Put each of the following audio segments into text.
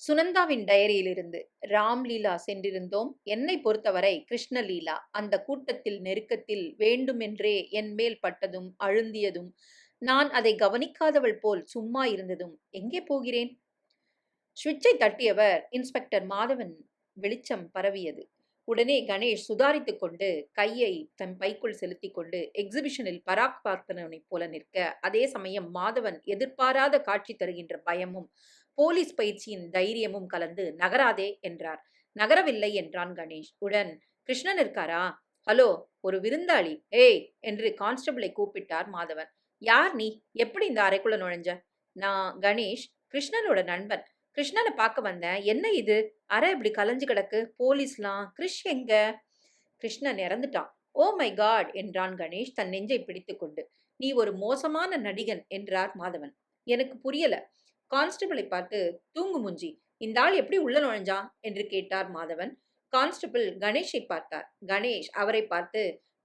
சுனந்தாவின் டயரியிலிருந்து ராம்லீலா சென்றிருந்தோம். என்னை பொறுத்தவரை கிருஷ்ணலீலா. அந்த கூட்டத்தில் நெருக்கத்தில் வேண்டுமென்றே என் மேல் பட்டதும் அழுந்தியதும் நான் அதை கவனிக்காதவள் போல் சும்மா இருந்ததும் எங்கே போகிறேன்? சுவிட்சை தட்டியவர் இன்ஸ்பெக்டர் மாதவன். வெளிச்சம் பரவியது. உடனே கணேஷ் சுதாரித்துக் கொண்டு கையை தன் பைக்குள் செலுத்திக் கொண்டு எக்ஸிபிஷனில் பராக் பார்ப்பனனைப் போல நிற்க, அதே சமயம் மாதவன் எதிர்பாராத காட்சி தருகின்ற பயமும் போலீஸ் பயிற்சியின் தைரியமும் கலந்து நகராதே என்றார். நகரவில்லை என்றான் கணேஷ். உடன் கிருஷ்ணன் இருக்காரா? ஹலோ, ஒரு விருந்தாளி. ஏய் என்று கான்ஸ்டபிளை கூப்பிட்டார் மாதவன். யார் நீ? எப்படி இந்த அறைக்குள்ள நுழைஞ்ச? நான் கணேஷ், கிருஷ்ணனோட நண்பன். கிருஷ்ணனை பார்க்க வந்தேன். என்ன இது? அறை இப்படி கலைஞ்சு கிடக்கு. போலீஸ்லாம். கிருஷ் எங்க? கிருஷ்ணன் இறந்துட்டான். ஓ மை காட் என்றான் கணேஷ் தன் நெஞ்சை பிடித்துக் கொண்டு. நீ ஒரு மோசமான நடிகன் என்றார் மாதவன். எனக்கு புரியல. கான்ஸ்டபிளை பார்த்து தூங்கு மூஞ்சி, இந்த ஆள் எப்படி உள்ள நுழைஞ்சான் என்று கேட்டார் மாதவன். கான்ஸ்டபிள் கணேஷை பார்த்தார். கணேஷ் அவரை பார்த்து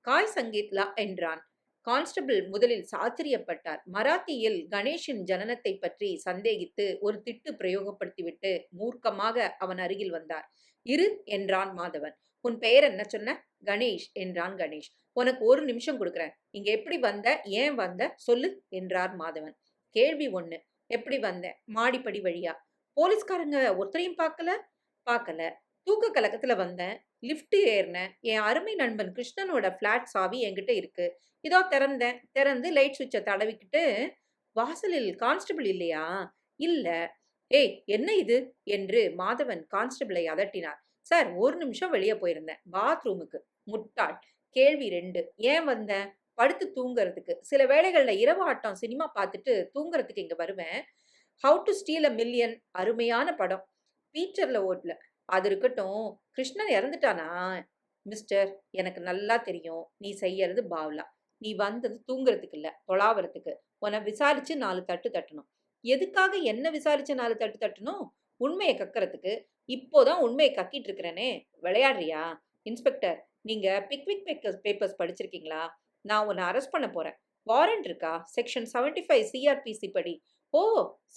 காய் சங்கீத்லா என்றான். கான்ஸ்டபிள் முதலில் சாத்திரியப்பட்டார். மராத்தியில் கணேஷின் ஜனனத்தை பற்றி சந்தேகித்து ஒரு திட்டு பிரயோகப்படுத்திவிட்டு மூர்க்கமாக அவன் அருகில் வந்தார். இரு என்றான் மாதவன். உன் பெயர் என்ன சொன்ன? கணேஷ் என்றான் கணேஷ். உனக்கு ஒரு நிமிஷம் கொடுக்குறேன். இங்க எப்படி வந்த? ஏன் வந்த? சொல்லு என்றார் மாதவன். கேள்வி ஒண்ணு. எப்படி வந்த? மாடிப்படி வழியா. போலீஸ்காரங்க ஒருத்தரையும் பார்க்கல? பார்க்கல. தூக்க கலக்கத்துல வந்தேன். லிஃப்ட் ஏறினேன். என் அருமை நண்பன் கிருஷ்ணனோட பிளாட் சாவி என்கிட்ட இருக்கு. இதோ திறந்தேன். திறந்து லைட் சுவிட்சை தடவிக்கிட்டு வாசலில் கான்ஸ்டபிள் இல்லையா? இல்ல. ஏய், என்ன இது என்று மாதவன் கான்ஸ்டபிளை அதட்டினார். சார், ஒரு நிமிஷம் வெளியே போயிருந்தேன், பாத்ரூமுக்கு. முட்டாள். கேள்வி 2. ஏன் வந்தேன்? படுத்து தூங்குறதுக்கு. சில வேளைகள்ல இரவு ஆட்டம் சினிமா பார்த்துட்டு தூங்குறதுக்கு இங்க வருவேன். How to steel a million அருமையான படம். பீச்சர்ல ஓடல. அது இருக்கட்டும். கிருஷ்ணன் இறந்துட்டானா? மிஸ்டர், எனக்கு நல்லா தெரியும் நீ செய்யறது பாவ்லா. நீ வந்தது தூங்குறதுக்கு இல்ல, தொலாவறதுக்கு. உன்னை விசாரிச்சு 4 தட்டு தட்டணும். எதுக்காக என்ன விசாரிச்சு 4 தட்டு தட்டணும்? உண்மையை கக்கறதுக்கு. இப்போதான் உண்மையை கக்கிட்டு இருக்கிறேனே. விளையாடுறியா? இன்ஸ்பெக்டர், நீங்க பிக்விக் பேப்பர்ஸ் படிச்சிருக்கீங்களா? நான் உன்னை அரெஸ்ட் பண்ண போறேன். வாரண்ட் இருக்கா? செக்ஷன் 75 சிஆர்பிசி படி. ஓ,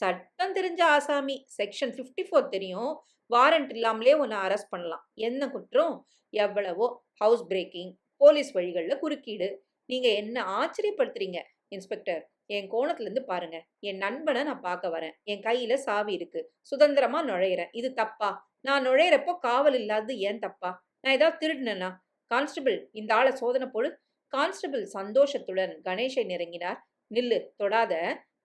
சட்டம் தெரிஞ்ச ஆசாமி. செக்ஷன் 54 தெரியும். வாரண்ட் இல்லாமலே உன்னை அரெஸ்ட் பண்ணலாம். என்ன குற்றம்? எவ்வளவோ. ஹவுஸ் பிரேக்கிங், போலீஸ் வழிகளில் குறுக்கீடு. நீங்க என்ன ஆச்சரியப்படுத்துறீங்க இன்ஸ்பெக்டர்? என் கோணத்துல இருந்து பாருங்க. என் நண்பனை நான் பார்க்க வரேன். என் கையில சாவி இருக்கு. சுதந்திரமா நுழையிறேன். இது தப்பா? நான் நுழையிறப்போ காவல் இல்லாதது ஏன் தப்பா? நான் ஏதாவது திருடினேனா? கான்ஸ்டபிள், இந்த ஆளை சோதனை போடு. கான்ஸ்டபிள் சந்தோஷத்துடன் கணேஷை நெருங்கினார். நில்லு, தொடாத.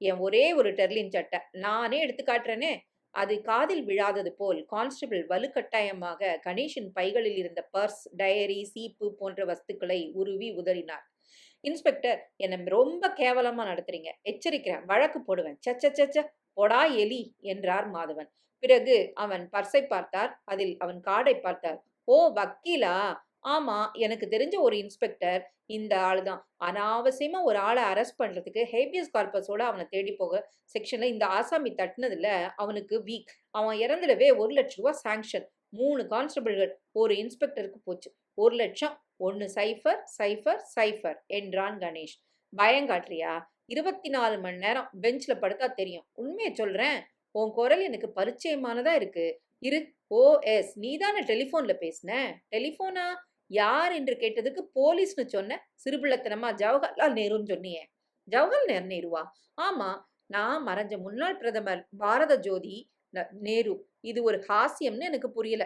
என் ஒரே ஒரு டெர்லின் சட்டை நானே எடுத்து காட்டுறேனே. அது காதில் விழாதது போல் கான்ஸ்டபிள் வலுக்கட்டாயமாக கணேஷின் பைகளில் இருந்த பர்ஸ், டயரி, சீப்பு போன்ற வஸ்துக்களை உருவி உதறினார். இன்ஸ்பெக்டர், என்னை ரொம்ப கேவலமா நடத்துறீங்க. எச்சரிக்கிறேன், வழக்கு போடுவேன். சச்ச, போடா எலி என்றார் மாதவன். பிறகு அவன் பர்ஸை பார்த்தார். அதில் அவன் கார்டை பார்த்தார். ஓ, வக்கீலா? ஆமா, எனக்கு தெரிஞ்ச ஒரு இன்ஸ்பெக்டர். இந்த ஆளுதான். அனாவசியமா ஒரு ஆளை அரெஸ்ட் பண்றதுக்கு ஹேபியஸ் கார்பஸோட அவனை தேடி போக செக்ஷன்ல இந்த ஆசாமி தட்டினதுல அவனுக்கு வீக். அவன் இறந்துடவே 1,00,000 சாங்ஷன். 3 கான்ஸ்டபிள்கள் ஒரு இன்ஸ்பெக்டருக்கு போச்சு. 1,00,000. 1 சைஃபர் சைஃபர் சைஃபர் என்றான் கணேஷ். பயங்காட்டுறியா? 24 மணி நேரம் பெஞ்ச்ல படுத்தா தெரியும். உண்மையை சொல்றேன். உன் குரல் எனக்கு பரிச்சயமானதா இருக்கு. இரு. ஓஎஸ், நீதானே டெலிஃபோன்ல பேசின? டெலிஃபோனா? யார் என்று கேட்டதுக்கு போலீஸ்னு சொன்ன. சிறுபிள்ளத்தனமா ஜவஹர்லால் நேருன்னு சொன்னியே. ஜவஹர்லால் நேருவா? ஆமா, நான் மறைஞ்ச முன்னாள் பிரதமர் பாரத ஜோதி நேரு. இது ஒரு ஹாஸ்யம்னு எனக்கு புரியல.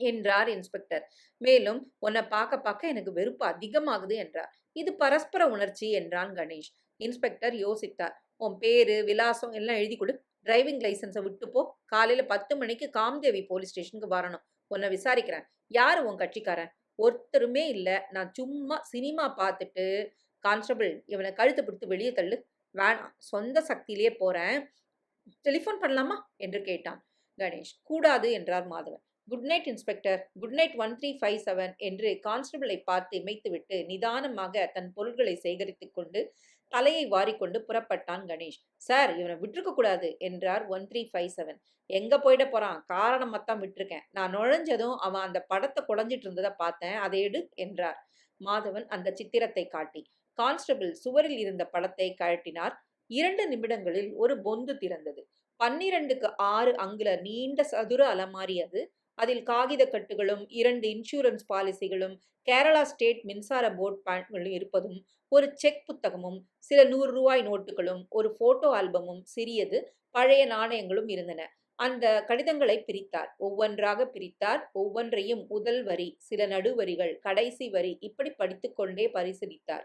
என்றார் இன்ஸ்பெக்டர். மேலும் உன்னை பார்க்க பார்க்க எனக்கு வெறுப்பு அதிகமாகுது என்றார். இது பரஸ்பர உணர்ச்சி என்றான் கணேஷ். இன்ஸ்பெக்டர் யோசித்தார். உன் பேரு, விலாசம் எல்லாம் எழுதி கொடு. டிரைவிங் லைசன்ஸை விட்டு போ. காலையில 10 மணிக்கு காம்தேவி போலீஸ் ஸ்டேஷனுக்கு வரணும். உன்னை விசாரிக்கிறேன். யாரு உன் கட்சிக்காரன்? ஒருத்தருமே இல்ல. நான் சும்மா சினிமா பார்த்துட்டு. கான்ஸ்டபிள், இவனை கழுத்தை பிடித்து வெளியே தள்ளு. வேணாம், சொந்த சக்தியிலேயே போறேன். டெலிஃபோன் பண்ணலாமா என்று கேட்டான் கணேஷ். கூடாது என்றார் Madhavan. Good night inspector. Good night 1357 என்று கான்ஸ்டபிளை பார்த்து இமைத்துவிட்டு நிதானமாக தன் பொருட்களை சேகரித்துக் கொண்டு தலையை வாரிக்கொண்டு புறப்பட்டான் கணேஷ். சார், இவனை விட்டுருக்க கூடாது என்றார் 1357. எங்க போயிட போறான்? காரணமாத்தான் விட்டுருக்கேன். நான் நுழைஞ்சதும் அவன் அந்த படத்தை குழஞ்சிட்டு இருந்ததை பார்த்தேன். அதை எடு என்றார் மாதவன் அந்த சித்திரத்தை காட்டி. கான்ஸ்டபிள் சுவரில் இருந்த படத்தை கழட்டினார். 2 நிமிடங்களில் ஒரு பொந்து திறந்தது. 12க்கு 6 அங்குல நீண்ட சதுர அலமாரி அது. அதில் காகித கட்டுகளும், 2 இன்சூரன்ஸ் பாலிசிகளும், கேரளா ஸ்டேட் மின்சார போர்ட் பேன்களும் இருப்பதும், ஒரு செக் புத்தகமும், சில ₹100 நோட்டுகளும், ஒரு ஃபோட்டோ ஆல்பமும், சிறியது பழைய நாணயங்களும் இருந்தன. அந்த கடிதங்களை பிரித்தார். ஒவ்வொன்றாக பிரித்தார். ஒவ்வொன்றையும் முதல் வரி, சில நடுவரிகள், கடைசி வரி இப்படி படித்துக் கொண்டே பரிசீலித்தார்.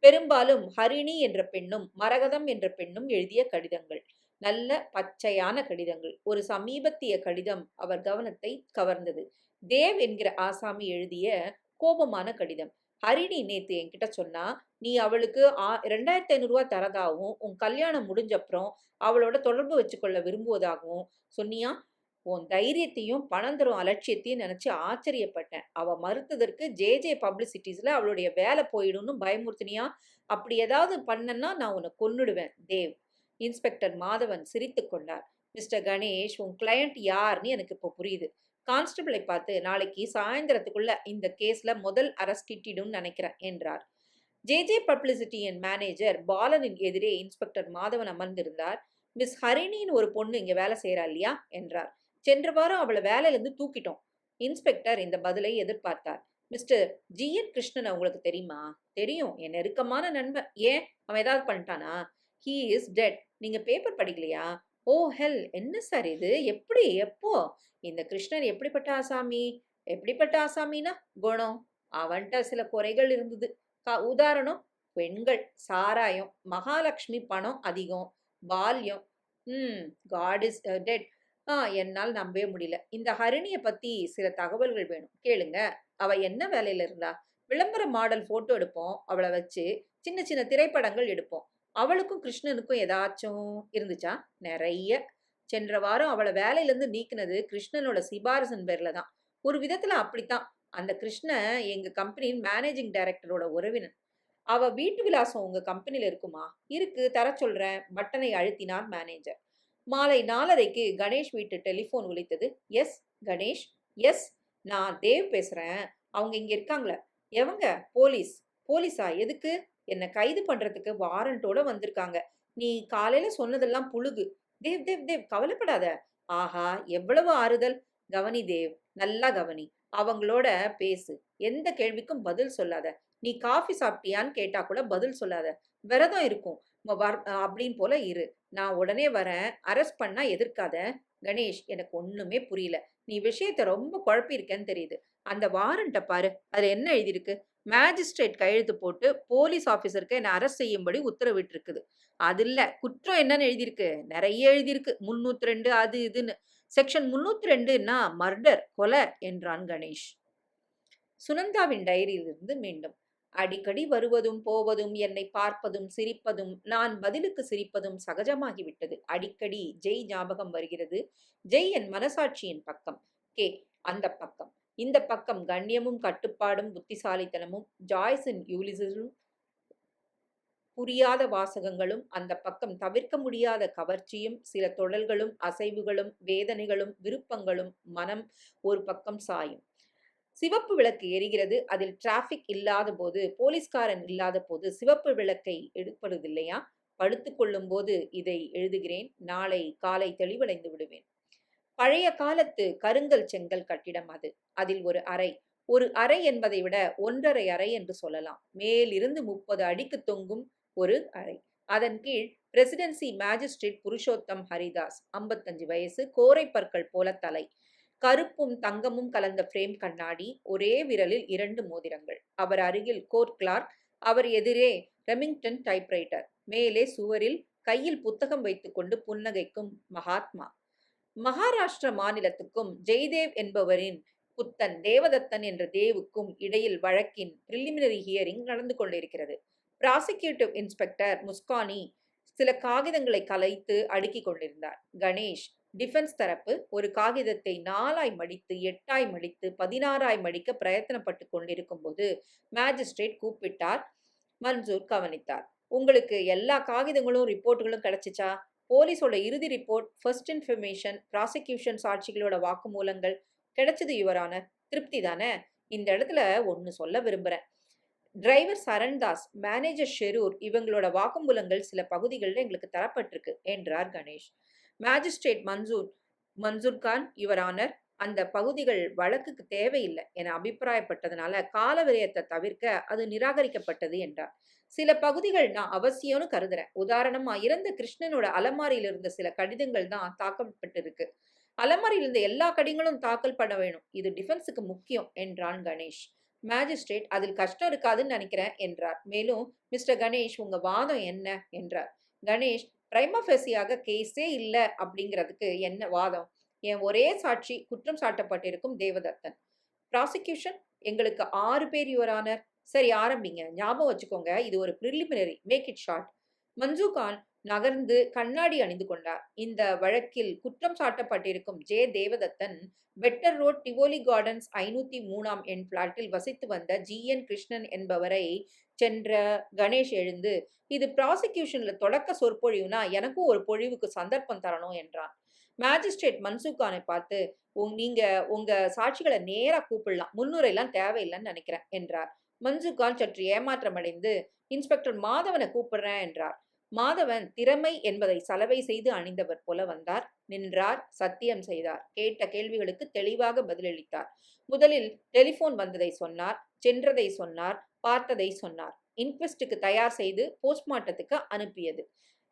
பெரும்பாலும் ஹரிணி என்ற பெண்ணும், மரகதம் என்ற பெண்ணும் எழுதிய கடிதங்கள். நல்ல பச்சையான கடிதங்கள். ஒரு சமீபத்திய கடிதம் அவர் கவனத்தை கவர்ந்தது. தேவ் என்கிற ஆசாமி எழுதிய கோபமான கடிதம். ஹரிணி நேத்து என்கிட்ட சொன்னா, நீ அவளுக்கு ₹2500 தரதாகவும், உன் கல்யாணம் முடிஞ்சப்புறம் அவளோட தொடர்பு வச்சுக்கொள்ள விரும்புவதாகவும் சொன்னியா? உன் தைரியத்தையும் பணம் தரும் அலட்சியத்தையும் நினைச்சு ஆச்சரியப்பட்டேன். அவ மறுத்ததற்கு ஜே பப்ளிசிட்டிஸ்ல அவளுடைய வேலை போயிடும்னு பயமுறுத்தினியா? அப்படி ஏதாவது பண்ணன்னா நான் உன்னை கொன்னுடுவேன் தேவ். இன்ஸ்பெக்டர் மாதவன் சிரித்துக் கொண்டார். மிஸ்டர் கணேஷ், உன் கிளையண்ட் யாருன்னு எனக்கு இப்போ புரியுது. கான்ஸ்டபிளை பார்த்து நாளைக்கு சாயந்தரத்துக்குள்ள இந்த கேஸ்ல முதல் அரெஸ்ட் கிட்டிடும்னு நினைக்கிறேன் என்றார். ஜே பப்ளிசிட்டியின் மேனேஜர் பாலனின் எதிரே இன்ஸ்பெக்டர் மாதவன் அமர்ந்திருந்தார். மிஸ் ஹரிணின்னு ஒரு பொண்ணு இங்க வேலை செய்யறா இல்லையா என்றார். சென்ற வாரம் அவளை வேலையிலிருந்து தூக்கிட்டோம். இன்ஸ்பெக்டர் இந்த பதிலை எதிர்பார்த்தார். மிஸ்டர் ஜி.என். கிருஷ்ணன் உங்களுக்கு தெரியுமா? தெரியும், என் நெருக்கமான நண்பன். ஏன், அவன் ஏதாவது பண்ணிட்டானா? He is dead. நீங்க பேப்பர் படிக்கலையா? ஓ ஹெல், என்ன சார் இது? எப்படி, எப்போ? இந்த கிருஷ்ணன் எப்படிப்பட்ட ஆசாமி? எப்படிப்பட்ட ஆசாமினா குணம். அவன்கிட்ட சில குறைகள் இருந்தது. உதாரணம், பெண்கள், சாராயம், மகாலட்சுமி பணம் அதிகம், பால்யம். God is dead. என்னால் நம்பவே முடியல. இந்த ஹரிணிய பத்தி சில தகவல்கள் வேணும், கேளுங்க. அவ என்ன வேலையில இருந்தா? விளம்பர மாடல் போட்டோ எடுப்போம், அவளை வச்சு சின்ன சின்ன திரைப்படங்கள் எடுப்போம். அவளுக்கும் கிருஷ்ணனுக்கும் ஏதாச்சும் இருந்துச்சா? நிறைய. சென்ற வாரம் அவளை வேலையில இருந்து நீக்கினது கிருஷ்ணனோட சிபாரிசன் பேர்ல தான். ஒரு விதத்துல அப்படித்தான். அந்த கிருஷ்ணன் எங்க கம்பெனியின் மேனேஜிங் டைரக்டரோட உறவினன். அவ வீட்டு விலாசம் உங்க கம்பெனில இருக்குமா? இருக்கு, தர சொல்றேன். பட்டனை அழுத்தினார் மேனேஜர். மாலை 4:30க்கு கணேஷ் வீட்டு டெலிபோன் ஒலித்தது. எஸ் கணேஷ். எஸ், நான் தேவ் பேசுறேன். அவங்க இங்க இருக்காங்களே. எவங்க? போலீஸ். போலீஸா? எதுக்கு? என்னை கைது பண்றதுக்கு வாரண்டோட வந்திருக்காங்க. நீ காலையில சொன்னதெல்லாம் புழுகு. தேவ் தேவ் தேவ், கவலைப்படாத. ஆஹா, எவ்வளவு ஆறுதல். கவனி தேவ், நல்லா கவனி. அவங்களோட பேசு. எந்த கேள்விக்கும் பதில் சொல்லாத. நீ காஃபி சாப்பிட்டியான்னு கேட்டா கூட பதில் சொல்லாத. விரதம் இருக்கும் அப்படின்னு போல இரு. நான் உடனே வரேன். அரெஸ்ட் பண்ணா எதிர்க்காத. கணேஷ், எனக்கு ஒண்ணுமே புரியல. நீ விஷயத்த ரொம்ப குழப்பியிருக்கேன்னு தெரியுது. அந்த வாரண்ட்ட பாரு. அதுல என்ன எழுதியிருக்கு? மேஜிஸ்ட்ரேட் கையெழுத்து போட்டு போலீஸ் ஆபீசருக்கு என்ன அரெஸ்ட் செய்யும்படி உத்தரவிட்டு இருக்குது. அது இல்ல, குற்றம் என்னன்னு எழுதியிருக்கு? நிறைய எழுதியிருக்கு. 302 அது இதுன்னு. செக்ஷன் 302ன்னா மர்டர், கொலை என்றான் கணேஷ். சுனந்தாவின் டைரியிலிருந்து மீண்டும். அடிக்கடி வருவதும் போவதும், என்னை பார்ப்பதும் சிரிப்பதும், நான் பதிலுக்கு சிரிப்பதும் சகஜமாகிவிட்டது. அடிக்கடி ஜெய் ஞாபகம் வருகிறது. ஜெய் என் மனசாட்சியின் பக்கம். கே அந்த பக்கம். இந்த பக்கம் கண்ணியமும் கட்டுப்பாடும் புத்திசாலித்தனமும், ஜாய்ஸின் யூலிசஸும் புரியாத வாசகங்களும், அந்த பக்கம் தவிர்க்க முடியாத கவர்ச்சியும், சில தொடல்களும் அசைவுகளும் வேதனைகளும் விருப்பங்களும். மனம் ஒரு பக்கம் சாயும். சிவப்பு விளக்கு எரிகிறது. அதில் டிராபிக் இல்லாத போது, போலீஸ்காரன் இல்லாத போது சிவப்பு விளக்கை எடுப்படுவதில்லையா? படுத்துக் கொள்ளும் போது இதை எழுதுகிறேன். நாளை காலை தெளிவடைந்து விடுவேன். பழைய காலத்து கருங்கல் செங்கல் கட்டிடம் அது. அதில் ஒரு அறை. ஒரு அறை என்பதை விட 1½ அறை என்று சொல்லலாம். மேலிருந்து 30 அடிக்கு தொங்கும் ஒரு அறை. அதன் கீழ் பிரசிடென்சி மேஜிஸ்ட்ரேட் புருஷோத்தம் ஹரிதாஸ், 55 வயசு, கோரை பற்கள் போல தலை, கருப்பும் தங்கமும் கலந்த பிரேம் கண்ணாடி, ஒரே விரலில் 2 மோதிரங்கள். அவர் அருகில் கோர்ட் கிளார்க், அவர் எதிரே ரெமிங்டன் டைப்ரைட்டர். மேலே சுவரில் கையில் புத்தகம் வைத்துக்கொண்டு புன்னகைக்கும் மகாத்மா. மகாராஷ்டிர மாநிலத்துக்கும் ஜெய்தேவ் என்பவரின் புத்தன் தேவதத்தன் என்ற தேவுக்கும் இடையில் வழக்கின் பிரிலிமினரி ஹியரிங் நடந்து கொண்டிருக்கிறது. பிராசிக்யூட்டிவ் இன்ஸ்பெக்டர் முஸ்கானி சில காகிதங்களை கலைத்து அடுக்கிக் கொண்டிருந்தார். கணேஷ், டிஃபென்ஸ் தரப்பு ஒரு காகிதத்தை 4ஆய் மடித்து, 8ஆய் மடித்து, 16ஆய் மடிக்க பிரயத்தனப்பட்டு கொண்டிருக்கும் போது மேஜிஸ்ட்ரேட் கூப்பிட்டார். மன்சூர் கவனித்தார். உங்களுக்கு எல்லா காகிதங்களும் ரிப்போர்ட்டுகளும் கிடைச்சிச்சா? போலீஸோட இறுதி ரிப்போர்ட், ஃபர்ஸ்ட் இன்ஃபர்மேஷன், ப்ராசிக்யூஷன் சாட்சிகளோட வாக்குமூலங்கள் கிடைச்சது யுவரான. திருப்தி தானே? இந்த இடத்துல ஒன்று சொல்ல விரும்புகிறேன். டிரைவர் சரண்தாஸ், மேனேஜர் ஷெரூர் இவங்களோட வாக்குமூலங்கள் சில பகுதிகளில் எங்களுக்கு தரப்பட்டிருக்கு என்றார் Ganesh. Magistrate Mansoor Khan, your honour, அந்த பகுதிகள் வழக்குக்கு தேவையில்லை என அபிப்பிராயப்பட்டதுனால கால விரயத்தை தவிர்க்க அது நிராகரிக்கப்பட்டது என்றார். சில பகுதிகள் நான் அவசியம்னு கருதுறேன். உதாரணமா இறந்த கிருஷ்ணனோட அலமாரியில இருந்த சில கடிதங்கள் தான் தாக்கப்பட்டிருக்கு. அலமாரியில் இருந்த எல்லா கடிதங்களும் தாக்கல் பண்ண வேணும். இது டிஃபென்ஸுக்கு முக்கியம் என்றான் கணேஷ். மேஜிஸ்ட்ரேட், அதில் கஷ்டம் இருக்காதுன்னு நினைக்கிறேன் என்றார். மேலும், மிஸ்டர் கணேஷ், உங்க வாதம் என்ன என்றார். கணேஷ், பிரைமா ஃபேசியாக கேஸே இல்ல அப்படிங்கிறதுக்கு என்ன வாதம்? என் ஒரே சாட்சி குற்றம் சாட்டப்பட்டிருக்கும் தேவதத்தன். ப்ராசிக்யூஷன், எங்களுக்கு 6 பேர் யுவர் ஆனர். சரி, ஆரம்பிங்க. ஞாபகம் வச்சுக்கோங்க, இது ஒரு preliminary. Make it short. Mansoor Khan நகர்ந்து கண்ணாடி அணிந்து கொண்டார். இந்த வழக்கில் குற்றம் சாட்டப்பட்டிருக்கும் J Devadathan better road, Tivoli Gardens 503ஆம் எண் பிளாட்டில் வசித்து வந்த ஜி.என். கிருஷ்ணன் என்பவரை சென்ற கணேஷ் எழுந்து, இது ப்ராசிக்யூஷன்ல தொடக்க சொற்பொழிவுனா எனக்கும் ஒரு பொழிவுக்கு சந்தர்ப்பம் தரணும் என்றான். மேஜிஸ்ட்ரேட் மன்சூர் கானை பார்த்து, நீங்க உங்க சாட்சிகளை நேரா கூப்பிடலாம், முன்னுரையெல்லாம் தேவையில்லைன்னு நினைக்கிறேன் என்றார். மன்சூர் கான் சற்று ஏமாற்றமடைந்து, இன்ஸ்பெக்டர் மாதவனை கூப்பிடுறேன் என்றார். மாதவன் திறமை என்பதை சலவை செய்து அணிந்தவர் போல வந்தார், நின்றார், சத்தியம் செய்தார், கேட்ட கேள்விகளுக்கு தெளிவாக பதிலளித்தார். முதலில் டெலிபோன் வந்ததை சொன்னார், சென்றதை சொன்னார், பார்த்ததை சொன்னார். இன்குவெஸ்டுக்கு தயார் செய்து போஸ்ட்மார்ட்டத்துக்கு அனுப்பியது.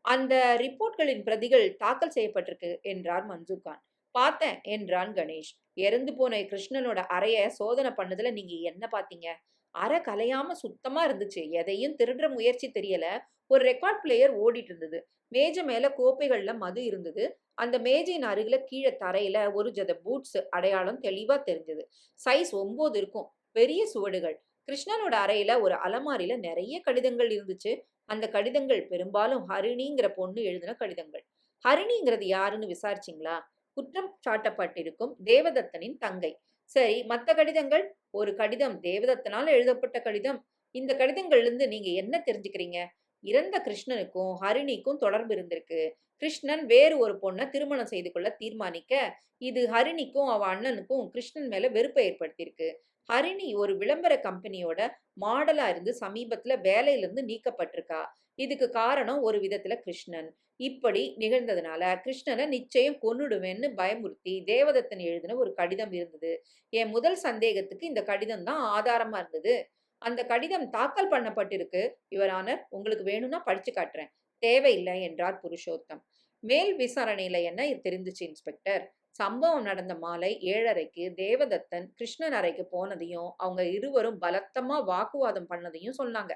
அந்த ரிப்போர்ட்களின் பிரதிகள் தாக்கல் செய்யப்பட்டிருக்கு என்றார் மன்சூர் கான். பார்த்தேன் என்றான் கணேஷ். இறந்து போன கிருஷ்ணனோட அறைய சோதனை பண்ணதுல நீங்க என்ன பார்த்தீங்க? அறை கலையாம சுத்தமா இருந்துச்சு. எதையும் திருடுற முயற்சி தெரியல. ஒரு ரெக்கார்ட் பிளேயர் ஓடிட்டு இருந்தது. மேஜை மேல கோப்பைகள்ல மது இருந்தது. அந்த மேஜையின் அருகில கீழே தரையில ஒரு ஜத பூட்ஸ் அடையாளம் தெளிவா தெரிஞ்சது. சைஸ் 9 இருக்கும். பெரிய சுவடுகள். கிருஷ்ணனோட அறையில ஒரு அலமாரியில நிறைய கடிதங்கள் இருந்துச்சு. அந்த கடிதங்கள் பெரும்பாலும் ஹரிணிங்கிற பொண்ணு எழுதின கடிதங்கள். ஹரிணிங்கிறது யாருன்னு விசாரிச்சிங்களா? குற்றம் சாட்டப்பட்டிருக்கும் தேவதத்தனின் தங்கை. சரி, மற்ற கடிதங்கள்? ஒரு கடிதம் தேவதத்தனால் எழுதப்பட்ட கடிதம். இந்த கடிதங்கள்ல இருந்து நீங்க என்ன தெரிஞ்சுக்கிறீங்க? இறந்த கிருஷ்ணனுக்கும் ஹரிணிக்கும் தொடர்பு இருந்திருக்கு. கிருஷ்ணன் வேறு ஒரு பொண்ணை திருமணம் செய்து கொள்ள தீர்மானிக்க இது ஹரிணிக்கும் அவ அண்ணனுக்கும் கிருஷ்ணன் மேல வெறுப்பை ஏற்படுத்தியிருக்கு. ஹரிணி ஒரு விளம்பர கம்பெனியோட மாடலா இருந்து சமீபத்துல வேலையிலிருந்து நீக்கப்பட்டிருக்கா. இதுக்கு காரணம் ஒரு விதத்துல கிருஷ்ணன். இப்படி நிகழ்ந்ததுனால கிருஷ்ணனை நிச்சயம் கொன்னுடுவேன்னு பயமுறுத்தி தேவதத்தன் எழுதின ஒரு கடிதம் இருந்தது. என் முதல் சந்தேகத்துக்கு இந்த கடிதம் தான் ஆதாரமா இருந்தது. அந்த கடிதம் தாக்கல் பண்ணப்பட்டிருக்கு யுவர் ஆனர். உங்களுக்கு வேணும்னா படிச்சு காட்டுறேன். தேவையில்லை என்றார் புருஷோத்தம். மேல் விசாரணையில என்ன தெரிந்துச்சு இன்ஸ்பெக்டர்? சம்பவம் நடந்த மாலை 7:30க்கு தேவதத்தன் கிருஷ்ணன் அறைக்கு போனதையும் அவங்க இருவரும் பலத்தமா வாக்குவாதம் பண்ணதையும் சொன்னாங்க.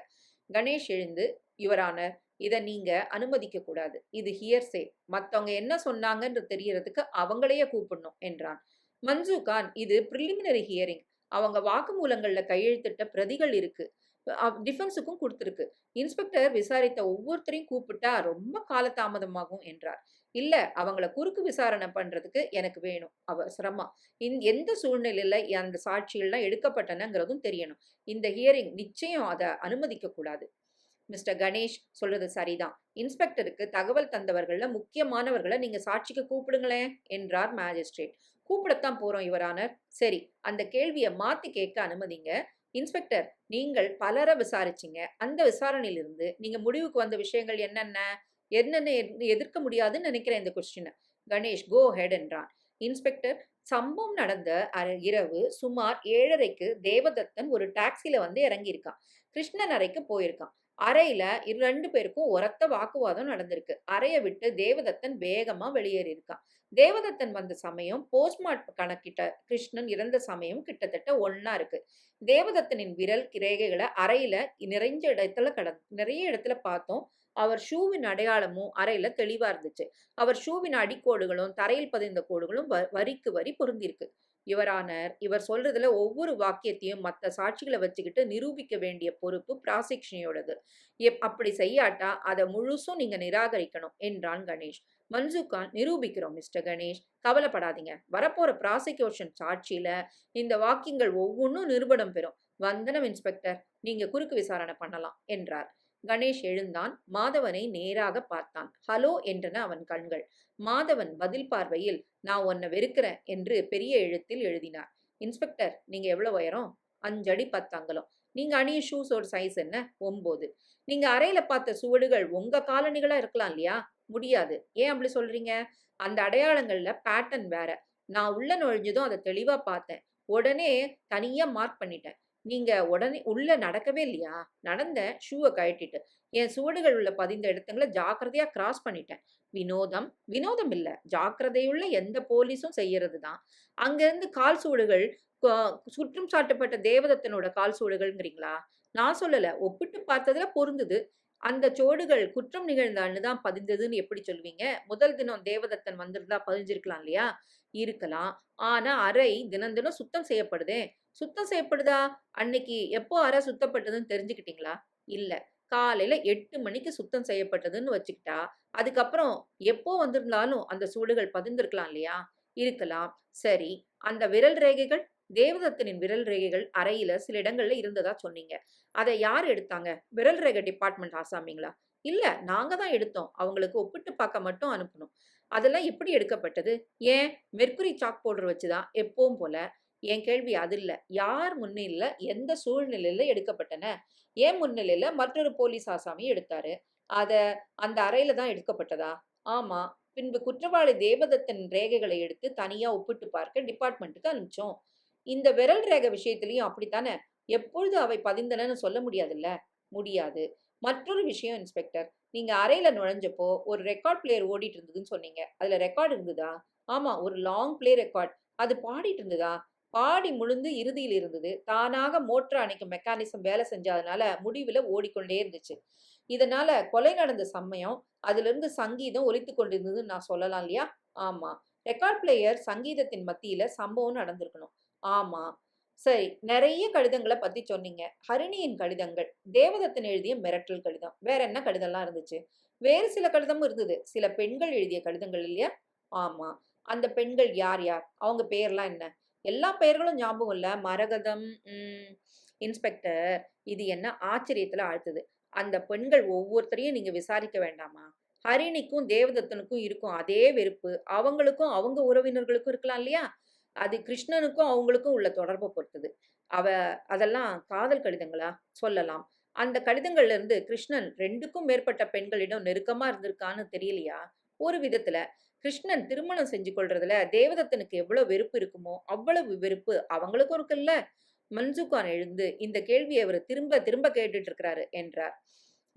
கணேஷ் எழுந்து, யுவர் ஆனர், இதை நீங்க அனுமதிக்க கூடாது. இது ஹியர்சே. மத்தவங்க என்ன சொன்னாங்கன்னு தெரியறதுக்கு அவங்களையே கூப்பிடணும் என்றான். மன்சூர் கான், இது பிரிலிமினரி ஹியரிங். அவங்க வாக்குமூலங்கள்ல கையெழுத்திட்ட பிரதிகள் இருக்கு. டிஃபென்ஸுக்கும் கொடுத்திருக்கு. இன்ஸ்பெக்டர் விசாரித்த ஒவ்வொருத்தரையும் கூப்பிட்டா ரொம்ப காலதாமதமாகும் என்றார். இல்ல, அவங்கள குறுக்கு விசாரணை பண்றதுக்கு எனக்கு வேணும் அவசரமா. எந்த சூழ்நிலையில அந்த சாட்சிகள்லாம் எடுக்கப்பட்டனங்கிறதும் தெரியணும். இந்த ஹியரிங் நிச்சயம் அதை அனுமதிக்க கூடாது. மிஸ்டர் கணேஷ் சொல்றது சரிதான். இன்ஸ்பெக்டருக்கு தகவல் தந்தவர்கள்ல முக்கியமானவர்களை நீங்க சாட்சிக்கு கூப்பிடுங்களேன் என்றார் மேஜிஸ்ட்ரேட். கூப்பிடத்தான் போறோம் யுவர் ஆனர். சரி, அந்த கேள்வியை மாத்தி கேட்க அனுமதிங்க. இன்ஸ்பெக்டர், நீங்கள் பலரை விசாரிச்சீங்க. அந்த விசாரணையிலிருந்து நீங்க முடிவுக்கு வந்த விஷயங்கள் என்னென்ன? என்னென்ன எதிர்க்க முடியாதுன்னு நினைக்கிறேன் இந்த கொஸ்டினை. கணேஷ், கோ ஹெட் என்றான். இன்ஸ்பெக்டர், சம்பவம் நடந்த இரவு சுமார் 7:30க்கு தேவதத்தன் ஒரு டாக்ஸில வந்து இறங்கியிருக்கான். கிருஷ்ணன் அறைக்கு போயிருக்கான். அறையில 2 பேருக்கும் உரத்த வாக்குவாதம் நடந்திருக்கு. அறையை விட்டு தேவதத்தன் வேகமா வெளியேறி இருக்கான். தேவதத்தன் வந்த சமயம் போஸ்ட்மார்ட்டம் கணக்கிட்ட கிருஷ்ணன் இறந்த சமயம் கிட்டத்தட்ட ஒன்னா இருக்கு. தேவதத்தனின் விரல் ரேகைகளை அறையில நிறைய இடத்துல பார்த்தோம். அவர் ஷூவின் அடையாளமும் அறையில தெளிவா இருந்துச்சு. அவர் ஷூவின் அடிக்கோடுகளும் தரையில் பதிந்த கோடுகளும் வரிக்கு வரி பொருந்திருக்கு. யுவர் ஆனர், இவர் சொல்றதுல ஒவ்வொரு வாக்கியத்தையும் மற்ற சாட்சிகளை வச்சுக்கிட்டு நிரூபிக்க வேண்டிய பொறுப்பு ப்ராசிக்ஷனியோடது. அப்படி செய்யாட்டா அதை முழுசும் நீங்க நிராகரிக்கணும் என்றான் கணேஷ். மன்சூர் கான், நிரூபிக்கிறோம் மிஸ்டர் கணேஷ், கவலைப்படாதீங்க. வரப்போற ப்ராசிக்யூஷன் சாட்சியில இந்த வாக்கியங்கள் ஒவ்வொன்றும் நிரூபணம் பெறும். வந்தனம் இன்ஸ்பெக்டர், நீங்க குறுக்கு விசாரணை பண்ணலாம் என்றார். கணேஷ் எழுந்தான். மாதவனை நேராக பார்த்தான். ஹலோ என்றன அவன் கண்கள். மாதவன் பதில் பார்வையில், நான் உன்னை வெறுக்கிறேன் என்று பெரிய எழுத்தில் எழுதினார். இன்ஸ்பெக்டர், நீங்க எவ்வளவு உயரம்? 5 அடி 10 அங்குலம். நீங்க அணியும் ஷூஸோட சைஸ் என்ன? 9. நீங்க அறையில பார்த்த சுவடுகள் உங்க காலணிகளா இருக்கலாம் இல்லையா? முடியாது. ஏன் அப்படி சொல்றீங்க? அந்த அடையாளங்கள்ல பேட்டர்ன் வேற. நான் உள்ள நுழைஞ்சதும் அத தெளிவா பார்த்தேன். உடனே தனியா மார்க் பண்ணிட்டேன். நீங்க உடனே உள்ள நடக்கவே இல்லையா? நடந்தேன் ஷூவ கழட்டிட்டு. என் சுவடுகள் உள்ள பதிந்த இடத்துங்கள ஜாக்கிரதையா கிராஸ் பண்ணிட்டேன். வினோதம், வினோதம் இல்ல. ஜாக்கிரதையுள்ள எந்த போலீஸும் செய்யறது தான். அங்கருந்து கால் சுவடுகள் கொ குற்றம் சாட்டப்பட்ட தேவதத்தனோட கால் சுவடுகள்ங்கிறீங்களா? நான் சொல்லல. ஒப்பிட்டு பார்த்ததுல பொருந்துது. அந்த சுவடுகள் குற்றம் நிகழ்ந்த அன்னு தான் பதிந்ததுன்னு எப்படி சொல்லுவீங்க? முதல் தினம் தேவதத்தன் வந்திருந்தா பதிஞ்சிருக்கலாம் இல்லையா? இருக்கலாம். ஆனா அறை தினம் தினம் சுத்தம் செய்யப்படுதே. சுத்தம் செய்யப்படுதா? அன்னைக்கு எப்போ அறை சுத்தப்பட்டதுன்னு தெரிஞ்சுக்கிட்டீங்களா? இல்ல. காலையில 8 மணிக்கு சுத்தம் செய்யப்பட்டதுன்னு வச்சுக்கிட்டா, அதுக்கப்புறம் எப்போ வந்திருந்தாலும் அந்த சுவடுகள் பதிந்திருக்கலாம் இல்லையா? இருக்கலாம். சரி. அந்த விரல் ரேகைகள்? தேவதத்தனின் விரல் ரேகைகள் அறையில சில இடங்கள்ல இருந்ததா சொன்னீங்க. அத யார் எடுத்தாங்க? விரல் ரேகை டிபார்ட்மெண்ட் ஆசாமிங்களா? இல்ல. நாங்க தான் எடுத்தோம். அவங்களுக்கு ஒப்பிட்டு பார்க்க மட்டும் அனுப்புனோம். அதெல்லாம் எப்படி எடுக்கப்பட்டது? ஏன் மெர்க்குரி சாக் பவுடர் வச்சு தான் எப்பவும் போல. என் கேள்வி அது இல்ல. யார் முன்னிலையில, எந்த சூழ்நிலையில எடுக்கப்பட்டன? என் முன்னிலையில மற்றொரு போலீஸ் ஆசாமி எடுத்தாரு. அத அந்த அறையில தான் எடுக்கப்பட்டதா? ஆமா. பின்பு குற்றவாளி தேவதத்தன் ரேகைகளை எடுத்து தனியா ஒப்பிட்டு பார்க்க டிபார்ட்மெண்ட்டுக்கு அனுப்பிச்சோம். இந்த விரல் ரேகை விஷயத்திலயும் அப்படித்தானே? எப்பொழுது அவை பதிந்தனன்னு சொல்ல முடியாதுல்ல? முடியாது. மற்றொரு விஷயம் இன்ஸ்பெக்டர். நீங்க அறையில நுழைஞ்சப்போ ஒரு ரெக்கார்ட் பிளேயர் ஓடிட்டு இருந்ததுன்னு சொன்னீங்க. அதுல ரெக்கார்ட் இருந்ததா? ஆமா. ஒரு லாங் பிளே ரெக்கார்ட். அது பாடிட்டு இருந்ததா? பாடி முழுந்து இறுதியில் இருந்தது. தானாக மோட்டார் அணைக்கும் மெக்கானிசம் வேலை செஞ்சதுனால முடிவுல ஓடிக்கொண்டே இருந்துச்சு. இதனால கொலை நடந்த சமயம் அதிலிருந்து சங்கீதம் ஒலித்துக் கொண்டிருந்ததுன்னு நான் சொல்லலாம் இல்லையா? ஆமா. ரெக்கார்ட் பிளேயர் சங்கீதத்தின் மத்தியில சம்பவம் நடந்திருக்கணும். ஆமா. சரி. நெறைய கடிதங்கள பத்தி சொன்னீங்க. ஹரிணியின் கடிதங்கள், தேவதத்தன் எழுதிய மிரட்டல் கடிதம். வேற என்ன கடிதம்லாம் இருந்துச்சு? வேறு சில கடிதமும் இருந்தது. சில பெண்கள் எழுதிய கடிதங்கள் இல்லையா? ஆமா. அந்த பெண்கள் யார் யார்? அவங்க பேர்லாம் என்ன? எல்லா பெயர்களும் ஞாபகம் இல்ல. மரகதம், இன்ஸ்பெக்டர் இது என்ன ஆச்சரியத்துல ஆழ்த்துது. அந்த பெண்கள் ஒவ்வொருத்தரையும் நீங்க விசாரிக்க வேண்டாமா? ஹரிணிக்கும் தேவதத்தனுக்கும் இருக்கும் அதே வெறுப்பு, அவங்களுக்கும் அவங்க உறவினர்களுக்கும் இருக்கலாம் இல்லையா? அது கிருஷ்ணனுக்கும் அவங்களுக்கும் உள்ள தொடர்ப பொறுத்தது. அவ அதெல்லாம் காதல் கடிதங்களா? சொல்லலாம். அந்த கடிதங்கள்ல இருந்து கிருஷ்ணன் 2க்கும் மேற்பட்ட பெண்களிடம் நெருக்கமா இருந்திருக்கான்னு தெரியலையா? ஒரு விதத்துல. கிருஷ்ணன் திருமணம் செஞ்சு கொள்றதுல தேவதத்தனுக்கு எவ்வளவு வெறுப்பு இருக்குமோ, அவ்வளவு வெறுப்பு அவங்களுக்கும் இருக்குல்ல? மன்சூகான் எழுந்து இந்த கேள்வியை அவர் திரும்ப திரும்ப கேட்டுட்டு இருக்கிறாரு என்றார்.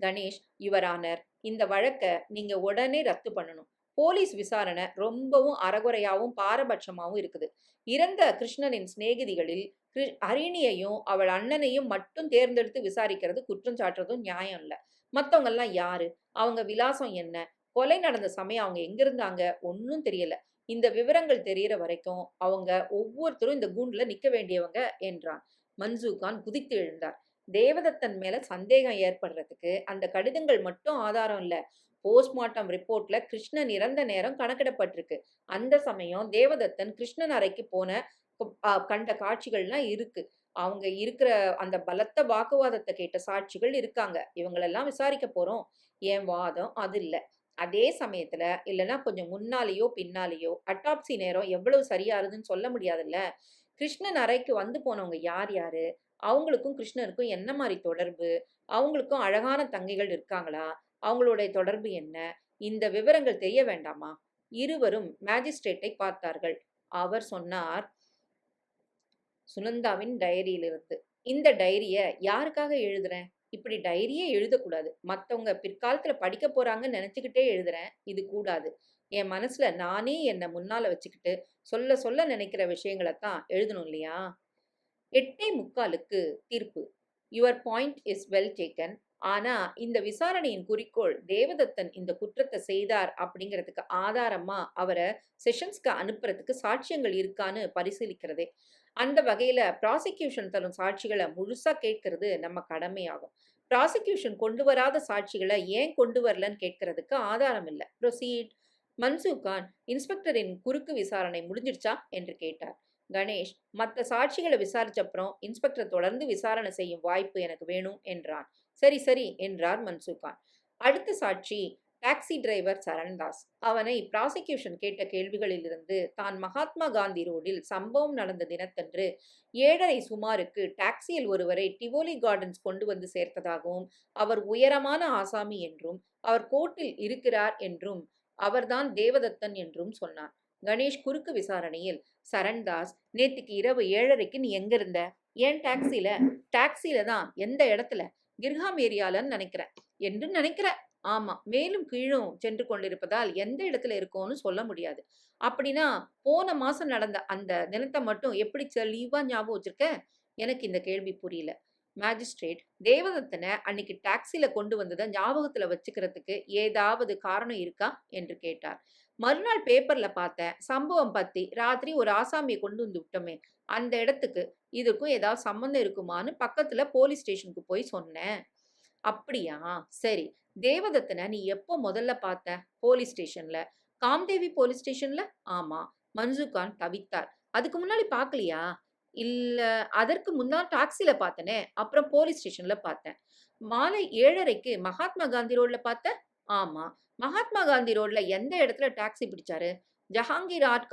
கணேஷ், யுவர் ஆனர், இந்த வழக்க நீங்க உடனே ரத்து பண்ணணும். போலீஸ் விசாரணை ரொம்பவும் அறகுறையாவும் பாரபட்சமாவும் இருக்குது. இறந்த கிருஷ்ணனின் சிநேகிதிகளில் ஹரிணியையும் அவள் அண்ணனையும் மட்டும் தேர்ந்தெடுத்து விசாரிக்கிறது குற்றம் சாட்டுறதும் நியாயம் இல்ல. மத்தவங்க எல்லாம் யாரு? அவங்க விலாசம் என்ன? கொலை நடந்த சமயம் அவங்க எங்க இருந்தாங்க? ஒன்னும் தெரியல. இந்த விவரங்கள் தெரியற வரைக்கும் அவங்க ஒவ்வொருத்தரும் இந்த கூண்டுல நிக்க வேண்டியவங்க என்றான். மன்சூகான் குதித்து எழுந்தார். தேவதத்தன் மேல சந்தேகம் ஏற்படுறதுக்கு அந்த கடிதங்கள் மட்டும் ஆதாரம் இல்ல. போஸ்ட்மார்ட்டம் ரிப்போர்ட்ல கிருஷ்ணன் இறந்த நேரம் கணக்கிடப்பட்டிருக்கு. அந்த சமயம் தேவதத்தன் கிருஷ்ணன் அறைக்கு போன கண்ட காட்சிகள்லாம் இருக்கு. அவங்க இருக்கிற அந்த பலத்த வாக்குவாதத்தை கேட்ட சாட்சிகள் இருக்காங்க. இவங்களெல்லாம் விசாரிக்க போறோம். என் வாதம் அது இல்ல. அதே சமயத்துல இல்லன்னா கொஞ்சம் முன்னாலேயோ பின்னாலேயோ அட்டாப்சி நேரம் எவ்வளவு சரியாருதுன்னு சொல்ல முடியாதுல்ல. கிருஷ்ணன் அறைக்கு வந்து போனவங்க யார் யாரு? அவங்களுக்கும் கிருஷ்ணருக்கும் என்ன மாரி தொடர்பு? அவங்களுக்கும் அழகான தங்கைகள் இருக்காங்களா? அவங்களுடைய தொடர்பு என்ன? இந்த விவரங்கள் தெரிய வேண்டாமா? இருவரும் மேஜிஸ்ட்ரேட்டை பார்த்தார்கள். அவர் சொன்னார், சுனந்தாவின் டைரியிலிருந்து. இந்த டைரிய யாருக்காக எழுதுறேன்? இப்படி டைரியே எழுதக்கூடாது. மத்தவங்க பிற்காலத்துல படிக்க போறாங்கன்னு நினைச்சுக்கிட்டே எழுதுறேன். இது கூடாது. என் மனசுல நானே என்ன முன்னால வச்சுக்கிட்டு சொல்ல சொல்ல நினைக்கிற விஷயங்களத்தான் எழுதணும் இல்லையா? 8:45க்கு தீர்ப்பு. Your point is well taken. ஆனா இந்த விசாரணையின் குறிக்கோள் தேவதத்தன் இந்த குற்றத்தை செய்தார் அப்படிங்கிறதுக்கு ஆதாரமா அவரை செஷன்ஸ்க்கு அனுப்புறதுக்கு சாட்சியங்கள் இருக்கான்னு பரிசீலிக்கிறதே. அந்த வகையில ப்ராசிக்யூஷன் தரும் சாட்சிகளை முழுசா கேட்கறது நம்ம கடமையாகும். ப்ராசிக்யூஷன் கொண்டு வராத சாட்சிகளை ஏன் கொண்டு வரலன்னு கேட்கறதுக்கு ஆதாரம் இல்ல. ப்ரொசீட். மன்சூர்கான் இன்ஸ்பெக்டரின் குறுக்கு விசாரணை முடிஞ்சிடுச்சா என்று கேட்டார். கணேஷ் மற்ற சாட்சிகளை விசாரிச்ச அப்புறம் இன்ஸ்பெக்டர் தொடர்ந்து விசாரணை செய்யும் வாய்ப்பு எனக்கு வேணும் என்றான். சரி சரி என்றார் மன்சூர்கான். அடுத்த சாட்சி டாக்ஸி டிரைவர் சரண்தாஸ். அவனை ப்ராசிக்யூஷன் கேட்ட கேள்விகளிலிருந்து தான் மகாத்மா காந்தி ரோடில் சம்பவம் நடந்த தினத்தன்று 7:30 சுமாருக்கு டாக்ஸியில் ஒருவரை டிவோலி கார்டன்ஸ் கொண்டு வந்து சேர்த்ததாகவும், அவர் உயரமான ஆசாமி என்றும், அவர் கோர்ட்டில் இருக்கிறார் என்றும், அவர்தான் தேவதத்தன் என்றும் சொன்னான். கணேஷ் குறுக்கு விசாரணையில், சரண்தாஸ், நேத்திக்கு இரவு 7:30க்கு நீ எங்க இருந்த? ஏன் டாக்ஸில? டாக்ஸில தான். எந்த இடத்துல? கிர்ஹாம் ஏரியாலன்னு நினைக்கிறேன். என்று நினைக்கிற? ஆமா. மேலும் கீழும் சென்று கொண்டிருப்பதால் எந்த இடத்துல இருக்கோன்னு சொல்ல முடியாது. அப்படின்னா போன மாசம் நடந்த அந்த தினத்தை மட்டும் எப்படி தெளிவா ஞாபகம் வச்சிருக்க? எனக்கு இந்த கேள்வி புரியல. மேஜிஸ்ட்ரேட், தேவதத்தனை அன்னைக்கு டாக்ஸில கொண்டு வந்ததை ஞாபகத்துல வச்சுக்கிறதுக்கு ஏதாவது காரணம் இருக்கா என்று கேட்டார். மறுநாள் பேப்பர்ல பார்த்தேன். சம்பவம் பத்தி ராத்திரி ஒரு ஆசாமியை கொண்டு வந்து விட்டோமே, அந்த இடத்துக்கு இதுக்கும் ஏதாவது சம்மந்தம் இருக்குமான்னு பக்கத்துல போலீஸ் ஸ்டேஷனுக்கு போய் சொன்னேன். அப்படியா? சரி. தேவதத்தனை நீ எப்போ முதல்ல பார்த்த? போலீஸ் ஸ்டேஷன்ல. காம்தேவி போலீஸ் ஸ்டேஷன்ல? ஆமா. மன்சூர்கான் தவித்தார். அதுக்கு முன்னாடி பார்க்கலையா? இல்ல, அதற்கு முன்னால் டாக்ஸில பார்த்தனே. அப்புறம் போலீஸ் ஸ்டேஷன்ல பார்த்தேன். மாலை 7:30க்கு மகாத்மா காந்தி ரோட்ல பார்த்த? ஆமா. மகாத்மா காந்தி ரோட்ல எந்த இடத்துல டாக்ஸி பிடிச்சாரு? ஜஹாங்கீர் ஆர்ட்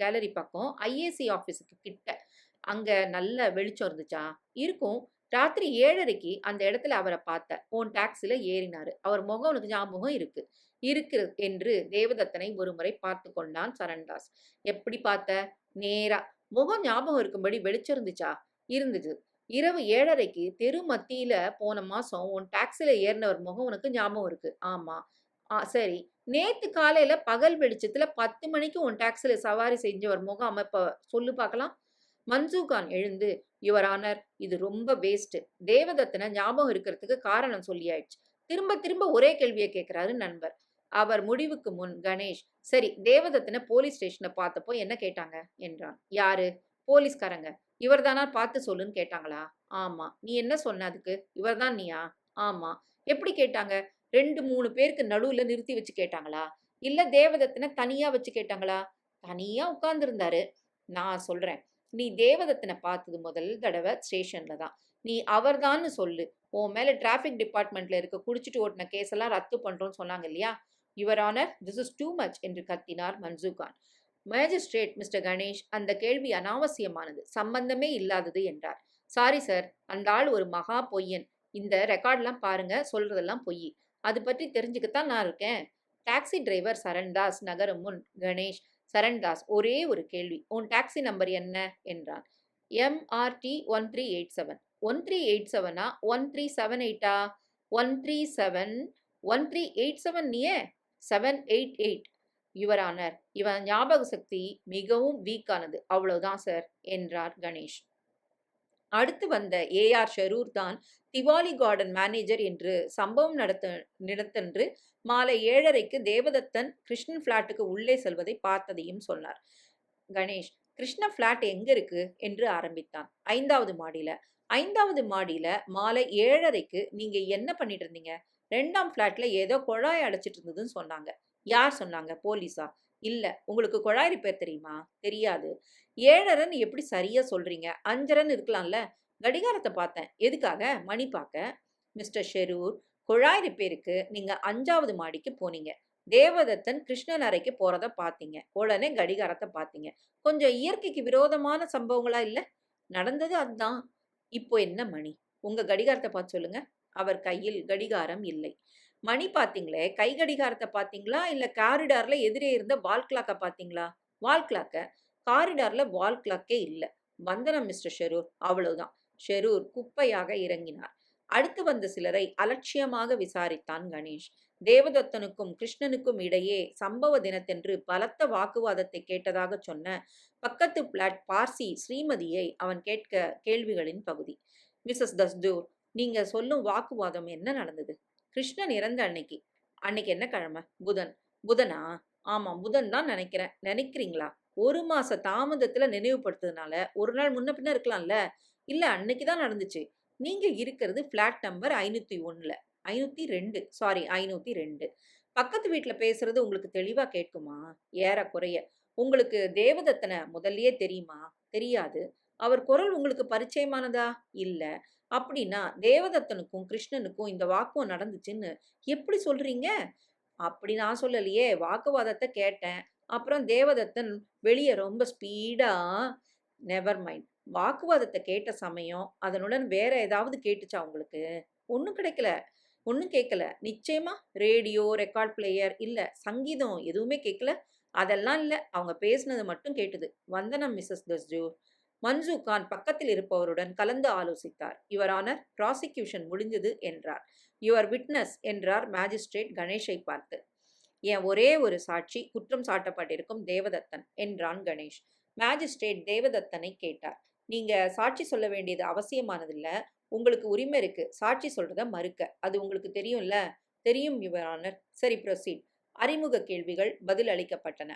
கேலரி பக்கம் ஐஏசி ஆபீஸுக்கு கிட்ட. அங்க நல்ல வெளிச்சம் இருந்துச்சா? இருக்கும். ராத்திரி 7:30க்கு அந்த இடத்துல அவரை பார்த்த. உன் டாக்ஸில ஏறினாரு. அவர் முகம் உனக்கு ஞாபகம் இருக்கு. இருக்கு என்று தேவதத்தனை ஒருமுறை பார்த்து கொண்டான் சரண்தாஸ். எப்படி பார்த்த? நேரா. முகம் ஞாபகம் இருக்கும்படி வெளிச்சம் இருந்துச்சா? இருந்தது. இரவு 7:30க்கு தெரு மத்தியில போன மாசம் உன் டாக்ஸில ஏறினவர் முகம் உனக்கு ஞாபகம் இருக்கு. ஆமா. சரி. நேத்து காலையில பகல் வெளிச்சத்துல 10 மணிக்கு உன் டாக்ஸில சவாரி செஞ்சவர் முகம் அமைப்ப சொல்லு பார்க்கலாம். மன்சூர்கான் எழுந்து, யுவர் ஆனர், இது ரொம்ப வேஸ்ட். தேவதத்தனை ஞாபகம் இருக்கிறதுக்கு காரணம் சொல்லியாயிடுச்சு. திரும்ப திரும்ப ஒரே கேள்வியை கேட்கிறாரு நண்பர். அவர் முடிவுக்கு முன் கணேஷ், சரி, தேவதத்தனை போலீஸ் ஸ்டேஷன்ல பார்த்தப்போ என்ன கேட்டாங்க என்றான். யாரு? போலீஸ்காரங்க. இவர்தானா பார்த்து சொல்லுன்னு கேட்டாங்களா? ஆமா. நீ என்ன சொன்ன அதுக்கு? இவர்தான் நீயா? ஆமா. எப்படி கேட்டாங்க? 2, 3 பேருக்கு நடுவுல நிறுத்தி வச்சு கேட்டாங்களா? இல்ல தேவதத்தனை தனியா வச்சு கேட்டாங்களா? தனியா உட்கார்ந்திருந்தாரு. நான் சொல்றேன். நீ தேவதத்தனை பார்த்தது முதல் தடவை ஸ்டேஷன்ல தான். நீ அவர்தான்னு சொல்லு. உன் மேல டிராஃபிக் டிபார்ட்மெண்ட்ல இருக்க குடிச்சிட்டு ஓட்டின கேஸ் எல்லாம் ரத்து பண்றோம்னு சொன்னாங்க இல்லையா? Your honour, this is too much என்று கத்தினார் மன்சூர்கான். மேஜிஸ்ட்ரேட் மிஸ்டர் கணேஷ், அந்த கேள்வி அனாவசியமானது, சம்பந்தமே இல்லாதது என்றார். சாரி சார், அந்த ஆள் ஒரு மகா பொய்யன். இந்த ரெக்கார்ட்லாம் பாருங்க, சொல்றதெல்லாம் பொய். அது பற்றி தெரிஞ்சுக்கத்தான் நான் இருக்கேன். டாக்ஸி டிரைவர் சரண்தாஸ் நகரும் முன் கணேஷ், சரண்தாஸ், ஒரே ஒரு கேள்வி. உன் டாக்ஸி நம்பர் என்ன என்றான். MRT 1387. 1387 1378 137 1387 நீயே 788. யுவர் ஆனர், இவன் ஞாபக சக்தி மிகவும் வீக்கானது, அவ்வளவுதான் சார் என்றார் கணேஷ். அடுத்து வந்த AR ஷரூர் தான் திவாலி கார்டன் மேனேஜர் என்று சம்பவம் நடத்தன்று மாலை 7:30க்கு தேவதத்தன் கிருஷ்ணன் பிளாட்டுக்கு உள்ளே செல்வதை பார்த்ததையும் சொன்னார். கணேஷ், கிருஷ்ண பிளாட் எங்க இருக்கு என்று ஆரம்பித்தான். 5வது மாடியில. 5வது மாடியில மாலை 7:30க்கு நீங்க என்ன பண்ணிட்டு இருந்தீங்க? 2ஆம் பிளாட்ல ஏதோ குழாய் அடைச்சிட்டு இருந்ததுன்னு சொன்னாங்க. யார் சொன்னாங்க? போலீஸா? இல்ல. உங்களுக்கு குழாய் ரிப்பேர் தெரியுமா? தெரியாது. 7:30ன்னு எப்படி சரியா சொல்றீங்க? 5:30ன்னு இருக்கலாம்ல. கடிகாரத்தை பார்த்தேன். எதுக்காக? மணி பார்க்க. மிஸ்டர் ஷெரூர், குழாய் ரிப்பேருக்கு நீங்க 5வது மாடிக்கு போனீங்க. தேவதத்தன் கிருஷ்ணன் அறைக்கு போறத பார்த்தீங்க. உடனே கடிகாரத்தை பார்த்தீங்க. கொஞ்சம் இயற்கைக்கு விரோதமான சம்பவங்களா இல்ல? நடந்தது அதுதான். இப்போ என்ன மணி? உங்க கடிகாரத்தை பார்த்து சொல்லுங்க. அவர் கையில் கடிகாரம் இல்லை. மணி பார்த்தீங்களே, கை கடிகாரத்தை பார்த்தீங்களா? இல்ல காரிடார்ல எதிரே இருந்த வால் கிளாக்க பார்த்தீங்களா? வால் கிளாக்க. காரிடார்ல வால் கிளாக்கே இல்ல. வந்தனம் மிஸ்டர் ஷெரூர். அவ்வளவுதான். ஷெரூர் குப்பையாக இறங்கினார். அடுத்து வந்த சிலரை அலட்சியமாக விசாரித்தான் கணேஷ். தேவதத்தனுக்கும் கிருஷ்ணனுக்கும் இடையே சம்பவ தினத்தன்று பலத்த வாக்குவாதத்தை கேட்டதாக சொன்ன பக்கத்து பிளாட் பார்சி ஸ்ரீமதியை அவன் கேட்க கேள்விகளின் பகுதி. மிஸ்ஸஸ் தஸ்தூர், நீங்க சொல்லும் வாக்குவாதம் என்ன நடந்தது? கிருஷ்ணன் இறந்த அன்னைக்கு. அன்னைக்கு என்ன கிழமை? புதன். புதனா? ஆமா, புதன் தான் நினைக்கிறேன். நினைக்கிறீங்களா? 1 மாச தாமதத்துல நினைவுபடுத்துறதுனால ஒரு நாள் முன்ன பின்ன இருக்கலாம்ல. இல்ல, அன்னைக்கு தான் நடந்துச்சு. நீங்க இருக்கிறது பிளாட் நம்பர் 501ல. 502, சாரி 502. பக்கத்து வீட்ல பேசுறது உங்களுக்கு தெளிவா கேட்குமா? ஏறக்குறைய. உங்களுக்கு தேவதத்தனை முதல்லயே தெரியுமா? தெரியாது. அவர் குரல் உங்களுக்கு பரிச்சயமானதா? இல்ல. அப்படின்னா தேவதத்தனுக்கும் கிருஷ்ணனுக்கும் இந்த வாக்குவம் நடந்துச்சுன்னு எப்படி சொல்றீங்க? அப்படி நான் சொல்லலையே, வாக்குவாதத்த கேட்டேன். அப்புறம் தேவதத்தன் வெளிய ரொம்ப ஸ்பீடா நெவர் மைண்ட். வாக்குவாதத்த கேட்ட சமயம், அதனுடன் வேற ஏதாவது கேட்டுச்சா உங்களுக்கு? ஒண்ணும் கிடைக்கல. ஒண்ணும் கேட்கல. நிச்சயமா ரேடியோ, ரெக்கார்ட் பிளேயர் இல்ல. சங்கீதம் எதுவுமே கேட்கல. அதெல்லாம் இல்ல. அவங்க பேசினது மட்டும் கேட்டது. வந்தனம் மிஸ்ஸஸ் தஸ்ஜூர். மன்சூ கான் பக்கத்தில் இருப்பவருடன் கலந்து ஆலோசித்தார். யுவர் ஆனர், ப்ராசிக்யூஷன் முடிஞ்சது என்றார். யுவர் விட்னஸ் என்றார் மேஜிஸ்ட்ரேட் கணேஷை பார்த்து. என் ஒரே ஒரு சாட்சி குற்றம் சாட்டப்பட்டிருக்கும் தேவதத்தன் என்றான் கணேஷ். மேஜிஸ்ட்ரேட் தேவதத்தனை கேட்டார். நீங்க சாட்சி சொல்ல வேண்டியது அவசியமானதில்ல. உங்களுக்கு உரிமை இருக்கு சாட்சி சொல்றத மறுக்க. அது உங்களுக்கு தெரியும்ல? தெரியும் யுவர் ஆனர். சரி, ப்ரொசீட். அறிமுக கேள்விகள் பதில் அளிக்கப்பட்டன.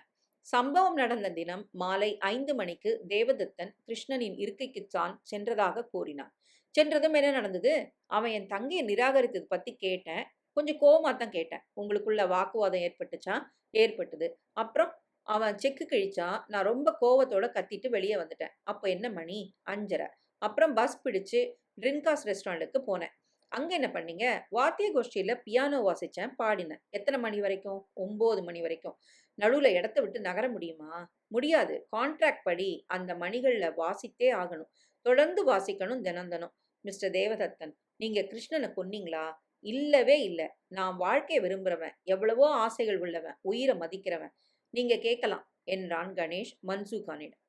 சம்பவம் நடந்த தினம் மாலை 5 மணிக்கு தேவதத்தன் கிருஷ்ணனின் இருக்கைக்குத்தான் சென்றதாக கூறினான். சென்றதும் என்ன நடந்தது? அவன் என் தங்கையை நிராகரித்தது பத்தி கேட்டேன். கொஞ்சம் கோவமா தான் கேட்டேன். உங்களுக்குள்ள வாக்குவாதம் ஏற்பட்டுச்சா? ஏற்பட்டது. அப்புறம் அவன் செக்கு கிழிச்சான். நான் ரொம்ப கோவத்தோட கத்திட்டு வெளியே வந்துட்டேன். அப்போ என்ன மணி? 5:30. அப்புறம் பஸ் பிடிச்சு ட்ரின்காஸ் ரெஸ்டாரண்ட்டுக்கு போனேன். அங்க என்ன பண்ணீங்க? வாத்திய கோஷ்டியில பியானோ வாசிச்சேன், பாடினேன். எத்தனை மணி வரைக்கும்? 9 மணி வரைக்கும். நடுவுல இடத்த விட்டு நகர முடியுமா? முடியாது. கான்ட்ராக்ட் படி அந்த மணிகள்ல வாசித்தே ஆகணும். தொடர்ந்து வாசிக்கணும் தினம் தினம். மிஸ்டர் தேவதத்தன், நீங்க கிருஷ்ணனை கொன்னீங்களா? இல்லவே இல்ல. நான் வாழ்க்கைய விரும்புறவன். எவ்வளவோ ஆசைகள் உள்ளவன். உயிரை மதிக்கிறவன். நீங்க கேட்கலாம் என்றான் கணேஷ் மன்சூகானிடம்.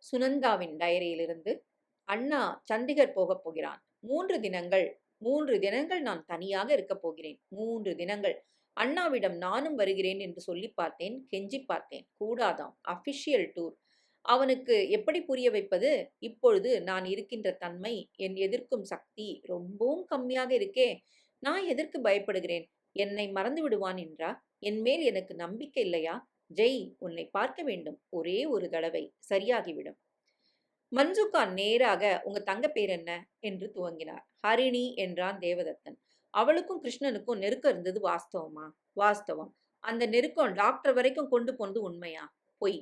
சுனந்தாவின் டைரியிலிருந்து. அண்ணா சண்டிகர் போகப் போகிறான். 3 தினங்கள். 3 தினங்கள் நான் தனியாக இருக்கப் போகிறேன். 3 தினங்கள். அண்ணாவிடம் நானும் வருகிறேன் என்று சொல்லி பார்த்தேன், கெஞ்சி பார்த்தேன். கூடாதாம். Official tour. அவனுக்கு எப்படி புரிய வைப்பது? இப்பொழுது நான் இருக்கின்ற தன்மை, என் எதிர்க்கும் சக்தி ரொம்பவும் கம்மியாக இருக்கே. நான் எதற்கு பயப்படுகிறேன்? என்னை மறந்து விடுவான் என்றா? என் மேல் எனக்கு நம்பிக்கை இல்லையா? ஜெய், உன்னை பார்க்க வேண்டும். ஒரே ஒரு தடவை. சரியாகிவிடும். மன்சூகான் நேராக உங்க தங்க பேர் என்ன என்று துவங்கினார். ஹரிணி என்றான் தேவதத்தன். அவளுக்கும் கிருஷ்ணனுக்கும் நெருக்கம் இருந்தது வாஸ்தவமா? வாஸ்தவம். அந்த நெருக்கம் டாக்டர் வரைக்கும் கொண்டு போனது உண்மையா? பொய்.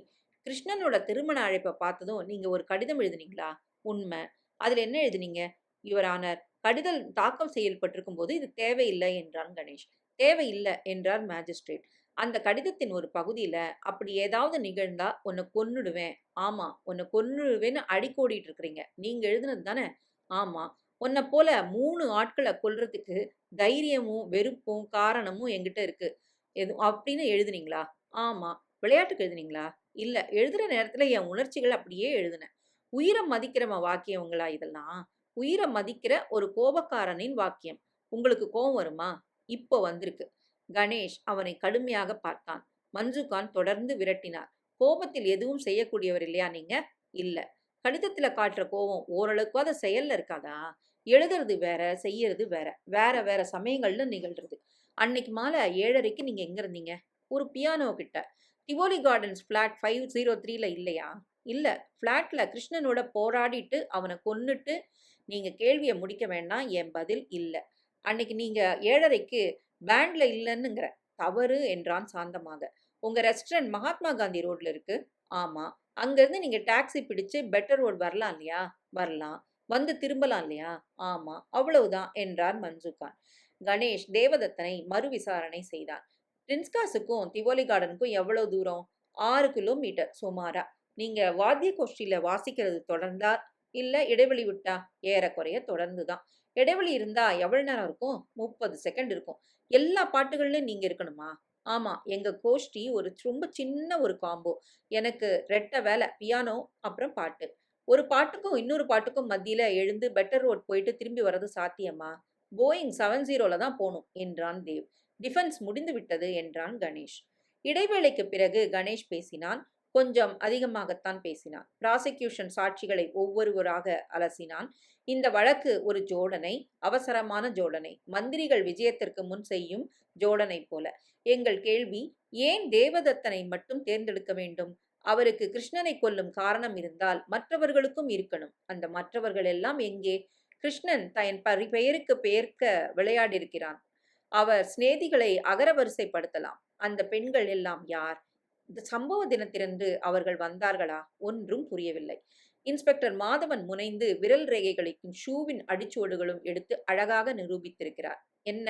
கிருஷ்ணனோட திருமண அழைப்பை பார்த்ததும் நீங்க ஒரு கடிதம் எழுதுனீங்களா? உண்மை. அதுல என்ன எழுதுனீங்க? யுவர் ஆனர், கடிதம் தாக்கம் செய்யப்பட்டிருக்கும் போது இது தேவையில்லை என்றான் கணேஷ். தேவையில்லை என்றார் மேஜிஸ்ட்ரேட். அந்த கடிதத்தின் ஒரு பகுதியில அப்படி ஏதாவது நிகழ்ந்தா உன்னை கொன்னுடுவேன். ஆமா, உன்னை கொன்னுடுவேன்னு அடிக்கோடிட்டு இருக்கிறீங்க. நீங்க எழுதுனது தானே? ஆமா. உன்னை போல 3 ஆட்களை கொல்றதுக்கு தைரியமும் வெறுப்பும் காரணமும் என்கிட்ட இருக்கு. எது அப்படின்னு எழுதுனீங்களா? ஆமா. விளையாட்டுக்கு எழுதுனீங்களா? இல்ல. எழுதுற நேரத்துல என் உணர்ச்சிகள் அப்படியே எழுதுனேன். உயிரை மதிக்கிறவன் வாக்கியங்களா இதெல்லாம்? உயிரை மதிக்கிற ஒரு கோபக்காரனின் வாக்கியம். உங்களுக்கு கோபம் வருமா? இப்போ வந்திருக்கு. கணேஷ் அவனை கடுமையாக பார்த்தான். மன்சூகான் தொடர்ந்து விரட்டினார். கோபத்தில் எதுவும் செய்யக்கூடியவர் இல்லையா நீங்க? இல்ல. கடிதத்துல காட்டுற கோபம் ஓரளவுக்காவது செயல்ல இருக்காதா? எழுதுறது வேற, செய்யறது வேற. வேற வேற சமயங்கள்ல நிகழ்றது. அன்னைக்கு மாலை 7:30க்கு நீங்க எங்க இருந்தீங்க? ஒரு பியானோ கிட்ட. டிவோலி கார்டன்ஸ் ஃபிளாட் 503ல இல்லையா? இல்ல. ஃபிளாட்ல கிருஷ்ணனோட போராடிட்டு அவனை கொன்னுட்டு நீங்க கேள்விய முடிக்க வேண்டாம். என் பதில் இல்ல. அன்னைக்கு நீங்க 7:30க்கு பேண்ட்ல இல்லன்னுங்கிற. தவறு என்றான் சாந்தமாக. உங்க ரெஸ்டாரண்ட் மகாத்மா காந்தி ரோட்ல இருக்கு. ஆமா. அங்கிருந்து நீங்க டாக்ஸி பிடிச்சு பெட்டர் ரோட் வரலாம் இல்லையா? வரலாம். வந்து திரும்பலாம் இல்லையா? ஆமா. அவ்வளவுதான் என்றார் மன்சூகான். கணேஷ் தேவதத்தனை மறு விசாரணை செய்தான். பிரின்ஸ்காஸுக்கும் திவோலி கார்டனுக்கும் எவ்வளவு தூரம்? 6 கிலோமீட்டர் சுமாரா. நீங்க வாத்திய கோஷ்டியில வாசிக்கிறது தொடர்ந்தா இல்ல இடைவெளி விட்டா? ஏறக்குறைய தொடர்ந்துதான். இடைவெளி இருந்தா எவ்வளவு நேரம் இருக்கும்? 30 செகண்ட் இருக்கும். எல்லா பாட்டுகள்லயும் நீங்க இருக்கணுமா? ஆமா. எங்க கோஷ்டி ரொம்ப சின்ன ஒரு காம்போ. எனக்கு ரெட்டை வேலை. பியானோ அப்புறம் பாட்டு. ஒரு பாட்டுக்கும் இன்னொரு பாட்டுக்கும் மத்தியில எழுந்து பெட்டர் ரோட் போயிட்டு திரும்பி வர்றது சாத்தியமா? போயிங் 70ல தான் போணும் என்றான் தேவ். டிஃபென்ஸ் முடிந்து விட்டது என்றான் கணேஷ். இடைவேளைக்கு பிறகு கணேஷ் பேசினான். கொஞ்சம் அதிகமாகத்தான் பேசினான். ப்ராசிக்யூஷன் சாட்சிகளை ஒவ்வொருவராக அலசினான். இந்த வழக்கு ஒரு ஜோடனை, அவசரமான ஜோடனை. மந்திரிகள் விஜயத்திற்கு முன் செய்யும் ஜோடனை போல. எங்கள் கேள்வி, ஏன் தேவதத்தனை மட்டும் தேர்ந்தெடுக்க வேண்டும்? அவருக்கு கிருஷ்ணனை கொல்லும் காரணம் இருந்தால் மற்றவர்களுக்கும் இருக்கணும். அந்த மற்றவர்கள் எல்லாம் எங்கே? கிருஷ்ணன் தன் பெயருக்கு பெயர்க்க விளையாடியிருக்கிறான். அவர் சிநேகிதிகளை அகரவரிசைப்படுத்தலாம். அந்த பெண்கள் எல்லாம் யார்? இந்த சம்பவ தினத்திரண்டு அவர்கள் வந்தார்களா? ஒன்றும் புரியவில்லை. இன்ஸ்பெக்டர் மாதவன் முனைந்து விரல் ரேகைகளையும் ஷூவின் அடிச்சுவடுகளும் எடுத்து அழகாக நிரூபித்திருக்கிறார். என்ன?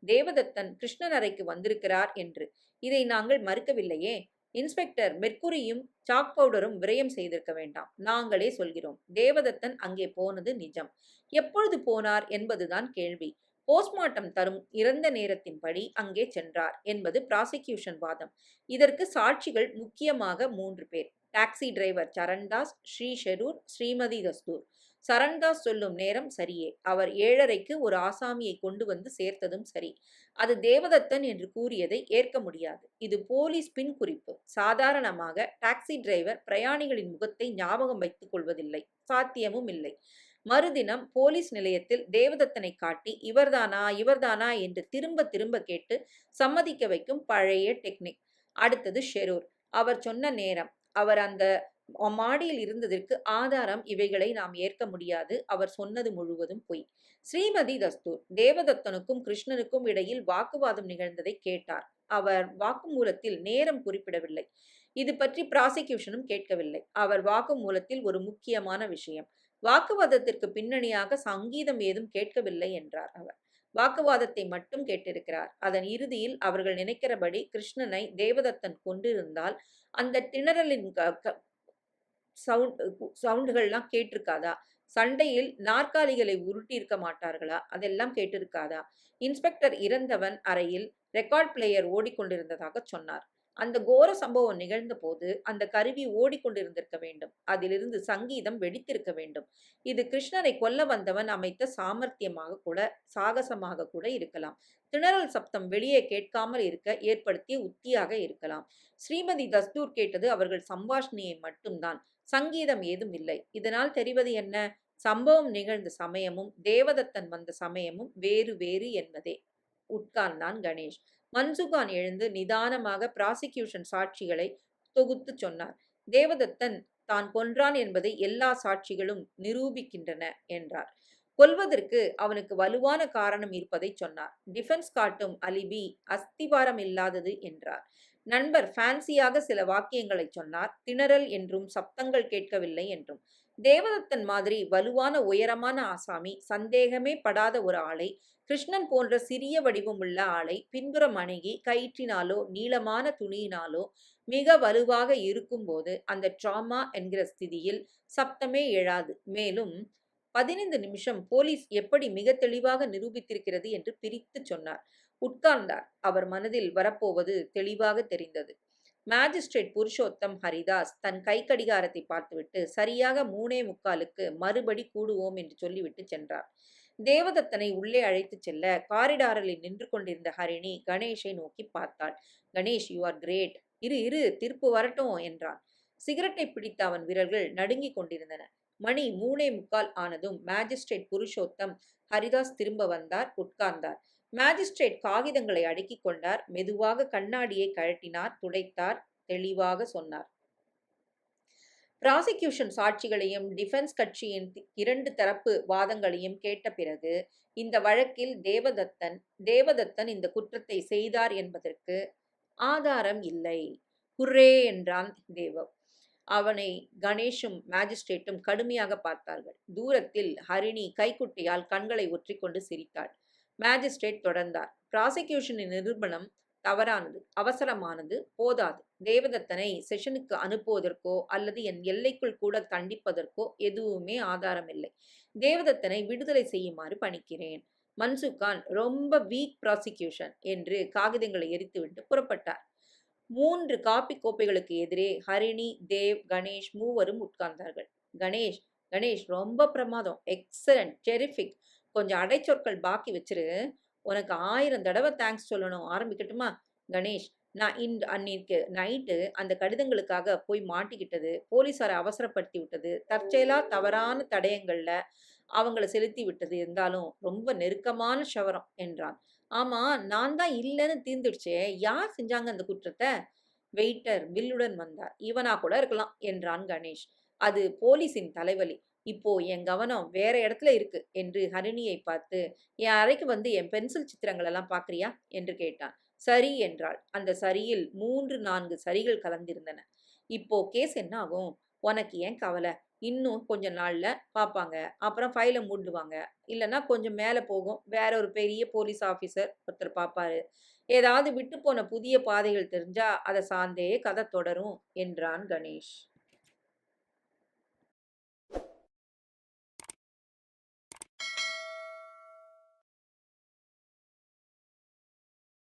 தேவதத்தன் கிருஷ்ணன் அறைக்கு வந்திருக்கிறார் என்று. இதை நாங்கள் மறுக்கவில்லையே. இன்ஸ்பெக்டர் மெர்க்குரியும் சாக் பவுடரும் விரயம் செய்திருக்க வேண்டாம். நாங்களே சொல்கிறோம். தேவதத்தன் அங்கே போனது நிஜம். எப்பொழுது போனார் என்பதுதான் கேள்வி. போஸ்ட்மார்ட்டம் தரும் இறந்த நேரத்தின்படி அங்கே சென்றார் என்பது பிராசிக்யூஷன் வாதம். இதற்கு சாட்சிகள் முக்கியமாக 3 பேர். Taxi driver Charandas, Shri Sherur, Shrimati Dastur. சரண்தாஸ் சொல்லும் நேரம் சரியே. அவர் 7:30க்கு ஒரு ஆசாமியை கொண்டு வந்து சேர்த்ததும் சரி. அது தேவதத்தன் என்று கூறியதை ஏற்க முடியாது. இது போலீஸ் பின் குறிப்பு. சாதாரணமாக டாக்ஸி டிரைவர் பிரயாணிகளின் முகத்தை ஞாபகம் வைத்துக் கொள்வதில்லை. சாத்தியமும் இல்லை. மறுதினம் போலீஸ் நிலையத்தில் தேவதத்தனை காட்டி இவர்தானா இவர்தானா என்று திரும்ப திரும்ப கேட்டு சம்மதிக்க வைக்கும் பழைய டெக்னிக். அடுத்தது ஷெரூர். அவர் சொன்ன நேரம். அவர் அந்த மாடியில் இருந்ததற்கு ஆதாரம். இவைகளை நாம் ஏற்க முடியாது. அவர் சொன்னது முழுவதும் பொய். ஸ்ரீமதி தஸ்தூர். தேவதத்தனுக்கும் கிருஷ்ணனுக்கும் இடையில் வாக்குவாதம் நிகழ்ந்ததை கேட்டார். அவர் வாக்குமூலத்தில் நேரம் குறிப்பிடவில்லை. இது பற்றி பிராசிக்யூஷனும் கேட்கவில்லை. அவர் வாக்குமூலத்தில் ஒரு முக்கியமான விஷயம். வாக்குவாதத்திற்கு பின்னணியாக சங்கீதம் ஏதும் கேட்கவில்லை என்றார் அவர். வாக்குவாதத்தை மட்டும் கேட்டிருக்கிறார். அதன் இறுதியில் அவர்கள் நினைக்கிறபடி கிருஷ்ணனை தேவதத்தன் கொண்டிருந்தால் அந்த திணறலின் சவுண்டுகள்லாம் கேட்டிருக்காதா? சண்டையில் நாற்காலிகளை உருட்டி இருக்க மாட்டார்களா? அதெல்லாம் கேட்டிருக்காதா? இன்ஸ்பெக்டர் இறந்தவன் அறையில் ரெக்கார்ட் பிளேயர் ஓடிக்கொண்டிருந்ததாக சொன்னார். அந்த கோர சம்பவம் நிகழ்ந்த போது அந்த கருவி ஓடிக்கொண்டிருந்திருக்க வேண்டும். அதிலிருந்து சங்கீதம் வெடித்திருக்க வேண்டும். இது கிருஷ்ணனை கொல்ல வந்தவன் அமைத்த சாமர்த்தியமாக கூட, சாகசமாக கூட இருக்கலாம். திணறல் சப்தம் வெளியே கேட்காமல் இருக்க ஏற்படுத்திய உத்தியாக இருக்கலாம். ஸ்ரீமதி தஸ்தூர் கேட்டது அவர்கள் சம்பாஷணையை மட்டும்தான். சங்கீதம் ஏதும் இல்லை. இதனால் தெரிவது என்ன? சம்பவம் நிகழ்ந்த சமயமும் தேவதத்தன் வந்த சமயமும் வேறு வேறு என்பதே. உட்கார்ந்தான் கணேஷ். மன்சுகான் எழுந்து நிதானமாக பிராசிக்யூஷன் சாட்சிகளை தொகுத்து சொன்னார். தேவதத்தன் தான் கொன்றான் என்பதை எல்லா சாட்சிகளும் நிரூபிக்கின்றன என்றார். கொல்வதற்கு அவனுக்கு வலுவான காரணம் இருப்பதை சொன்னார். டிஃபென்ஸ் காட்டும் அலிபி அஸ்திவாரம் இல்லாதது என்றார். நண்பர் ஃபேன்சியாக சில வாக்கியங்களை சொன்னார். திணறல் என்றும் சப்தங்கள் கேட்கவில்லை என்றும். தேவதத்தன் மாதிரி வலுவான உயரமான ஆசாமி, சந்தேகமே படாத ஒரு ஆளை, கிருஷ்ணன் போன்ற சிறிய வடிவமுள்ள ஆளை பின்புறம் அணுகி கயிற்றினாலோ நீளமான துணியினாலோ மிக வலுவாக இருக்கும்போது அந்த ட்ராமா என்கிற ஸ்திதியில் சப்தமே எழாது. மேலும் 15 நிமிஷம் போலீஸ் எப்படி மிக தெளிவாக நிரூபித்திருக்கிறது என்று பிரித்து சொன்னார். உட்கார்ந்தார். அவர் மனதில் வரப்போவது தெளிவாக தெரிந்தது. மேஜிஸ்ட்ரேட் புருஷோத்தம் ஹரிதாஸ் தன் கை கடிகாரத்தை பார்த்துவிட்டு சரியாக 3:45க்கு மறுபடி கூடுவோம் என்று சொல்லிவிட்டு சென்றார். தேவதத்தனை உள்ளே அழைத்துச் செல்ல காரிடாரில் நின்று கொண்டிருந்த ஹரிணி கணேஷை நோக்கி பார்த்தாள். Ganesh, you are great. இரு இரு, தீர்ப்பு வரட்டும் என்றான். சிகரெட்டை பிடித்த அவன் விரல்கள் நடுங்கிக் கொண்டிருந்தன. மணி 3:45 ஆனதும் மேஜிஸ்ட்ரேட் புருஷோத்தம் ஹரிதாஸ் திரும்ப வந்தார். உட்கார்ந்தார். மேஜிஸ்ட்ரேட் காகிதங்களை அடுக்கிக் கொண்டார். மெதுவாக கண்ணாடியை கழட்டினார். துடைத்தார். தெளிவாக சொன்னார். பிராசிக்யூஷன் சாட்சிகளையும் டிஃபென்ஸ் கட்சியின் 2 தரப்பு வாதங்களையும் கேட்ட பிறகு இந்த வழக்கில் தேவதத்தன் இந்த குற்றத்தை செய்தார் என்பதற்கு ஆதாரம் இல்லை. ஹுர்ரே என்றான் தேவ். அவனை கணேஷும் மேஜிஸ்ட்ரேட்டும் கடுமையாக பார்த்தார்கள். தூரத்தில் ஹரிணி கைக்குட்டையால் கண்களை ஒற்றிக்கொண்டு சிரித்தாள். மேஜிஸ்ட்ரேட் தொடர்ந்தார். பிராசிக்யூஷனின் நிரூபணம் தவறானது, அவசரமானது, போதாது. தேவதத்தனை செஷனுக்கு அனுப்புவதற்கோ அல்லது என் எல்லைக்குள் கூட தண்டிப்பதற்கோ எதுவுமே ஆதாரம் இல்லை. தேவதத்தனை விடுதலை செய்யுமாறு பணிக்கிறேன். மன்சுகான் ரொம்ப வீக் ப்ராசிக்யூஷன் என்று காகிதங்களை எரித்துவிட்டு புறப்பட்டார். 3 காப்பி கோப்பைகளுக்கு எதிரே ஹரிணி, தேவ், கணேஷ் மூவரும் உட்கார்ந்தார்கள். கணேஷ் கணேஷ் ரொம்ப பிரமாதம், எக்ஸலண்ட், டெரிஃபிக். கொஞ்சம் அடைச்சொற்கள் பாக்கி வச்சிரு. உனக்கு 1000 தடவை தேங்க்ஸ் சொல்லணும். ஆரம்பிக்கட்டுமா? கணேஷ், நான் அன்னைக்கு நைட்டு அந்த கடிதங்களுக்காக போய் மாட்டிக்கிட்டது, போலீஸாரை அவசரப்படுத்தி விட்டது, தற்செயலா தவறான தடயங்கள்ல அவங்கள செலுத்தி விட்டது இருந்தாலும் ரொம்ப நெருக்கமான ஷவரம் என்றான். ஆமா, நான் தான் இல்லைன்னு தீர்ந்துடுச்சே. யார் செஞ்சாங்க அந்த குற்றத்தை? வெயிட்டர் பில்லுடன் வந்தார். இவனா கூட இருக்கலாம் என்றான் கணேஷ். அது போலீஸின் தலைவலி. இப்போ என் கவனம் வேற இடத்துல இருக்கு என்று ஹரிணியை பார்த்து, என் அறைக்கு வந்து என் பென்சில் சித்திரங்கள் எல்லாம் பார்க்கறியா என்று கேட்டான். சரி என்றாள். அந்த சரியில் 3-4 சரிகள் கலந்திருந்தன. இப்போ கேஸ் என்ன ஆகும்? உனக்கு ஏன் கவலை? இன்னும் கொஞ்ச நாள்ல பாப்பாங்க. அப்புறம் ஃபைல மூடுவாங்க. இல்லன்னா கொஞ்சம் மேல போகும். வேற ஒரு பெரிய போலீஸ் ஆஃபீசர் ஒருத்தர் பாப்பாரு. ஏதாவது விட்டுப்போன புதிய பாதைகள் தெரிஞ்சா, அத சார்ந்தே கதை தொடரும் என்றான் கணேஷ்.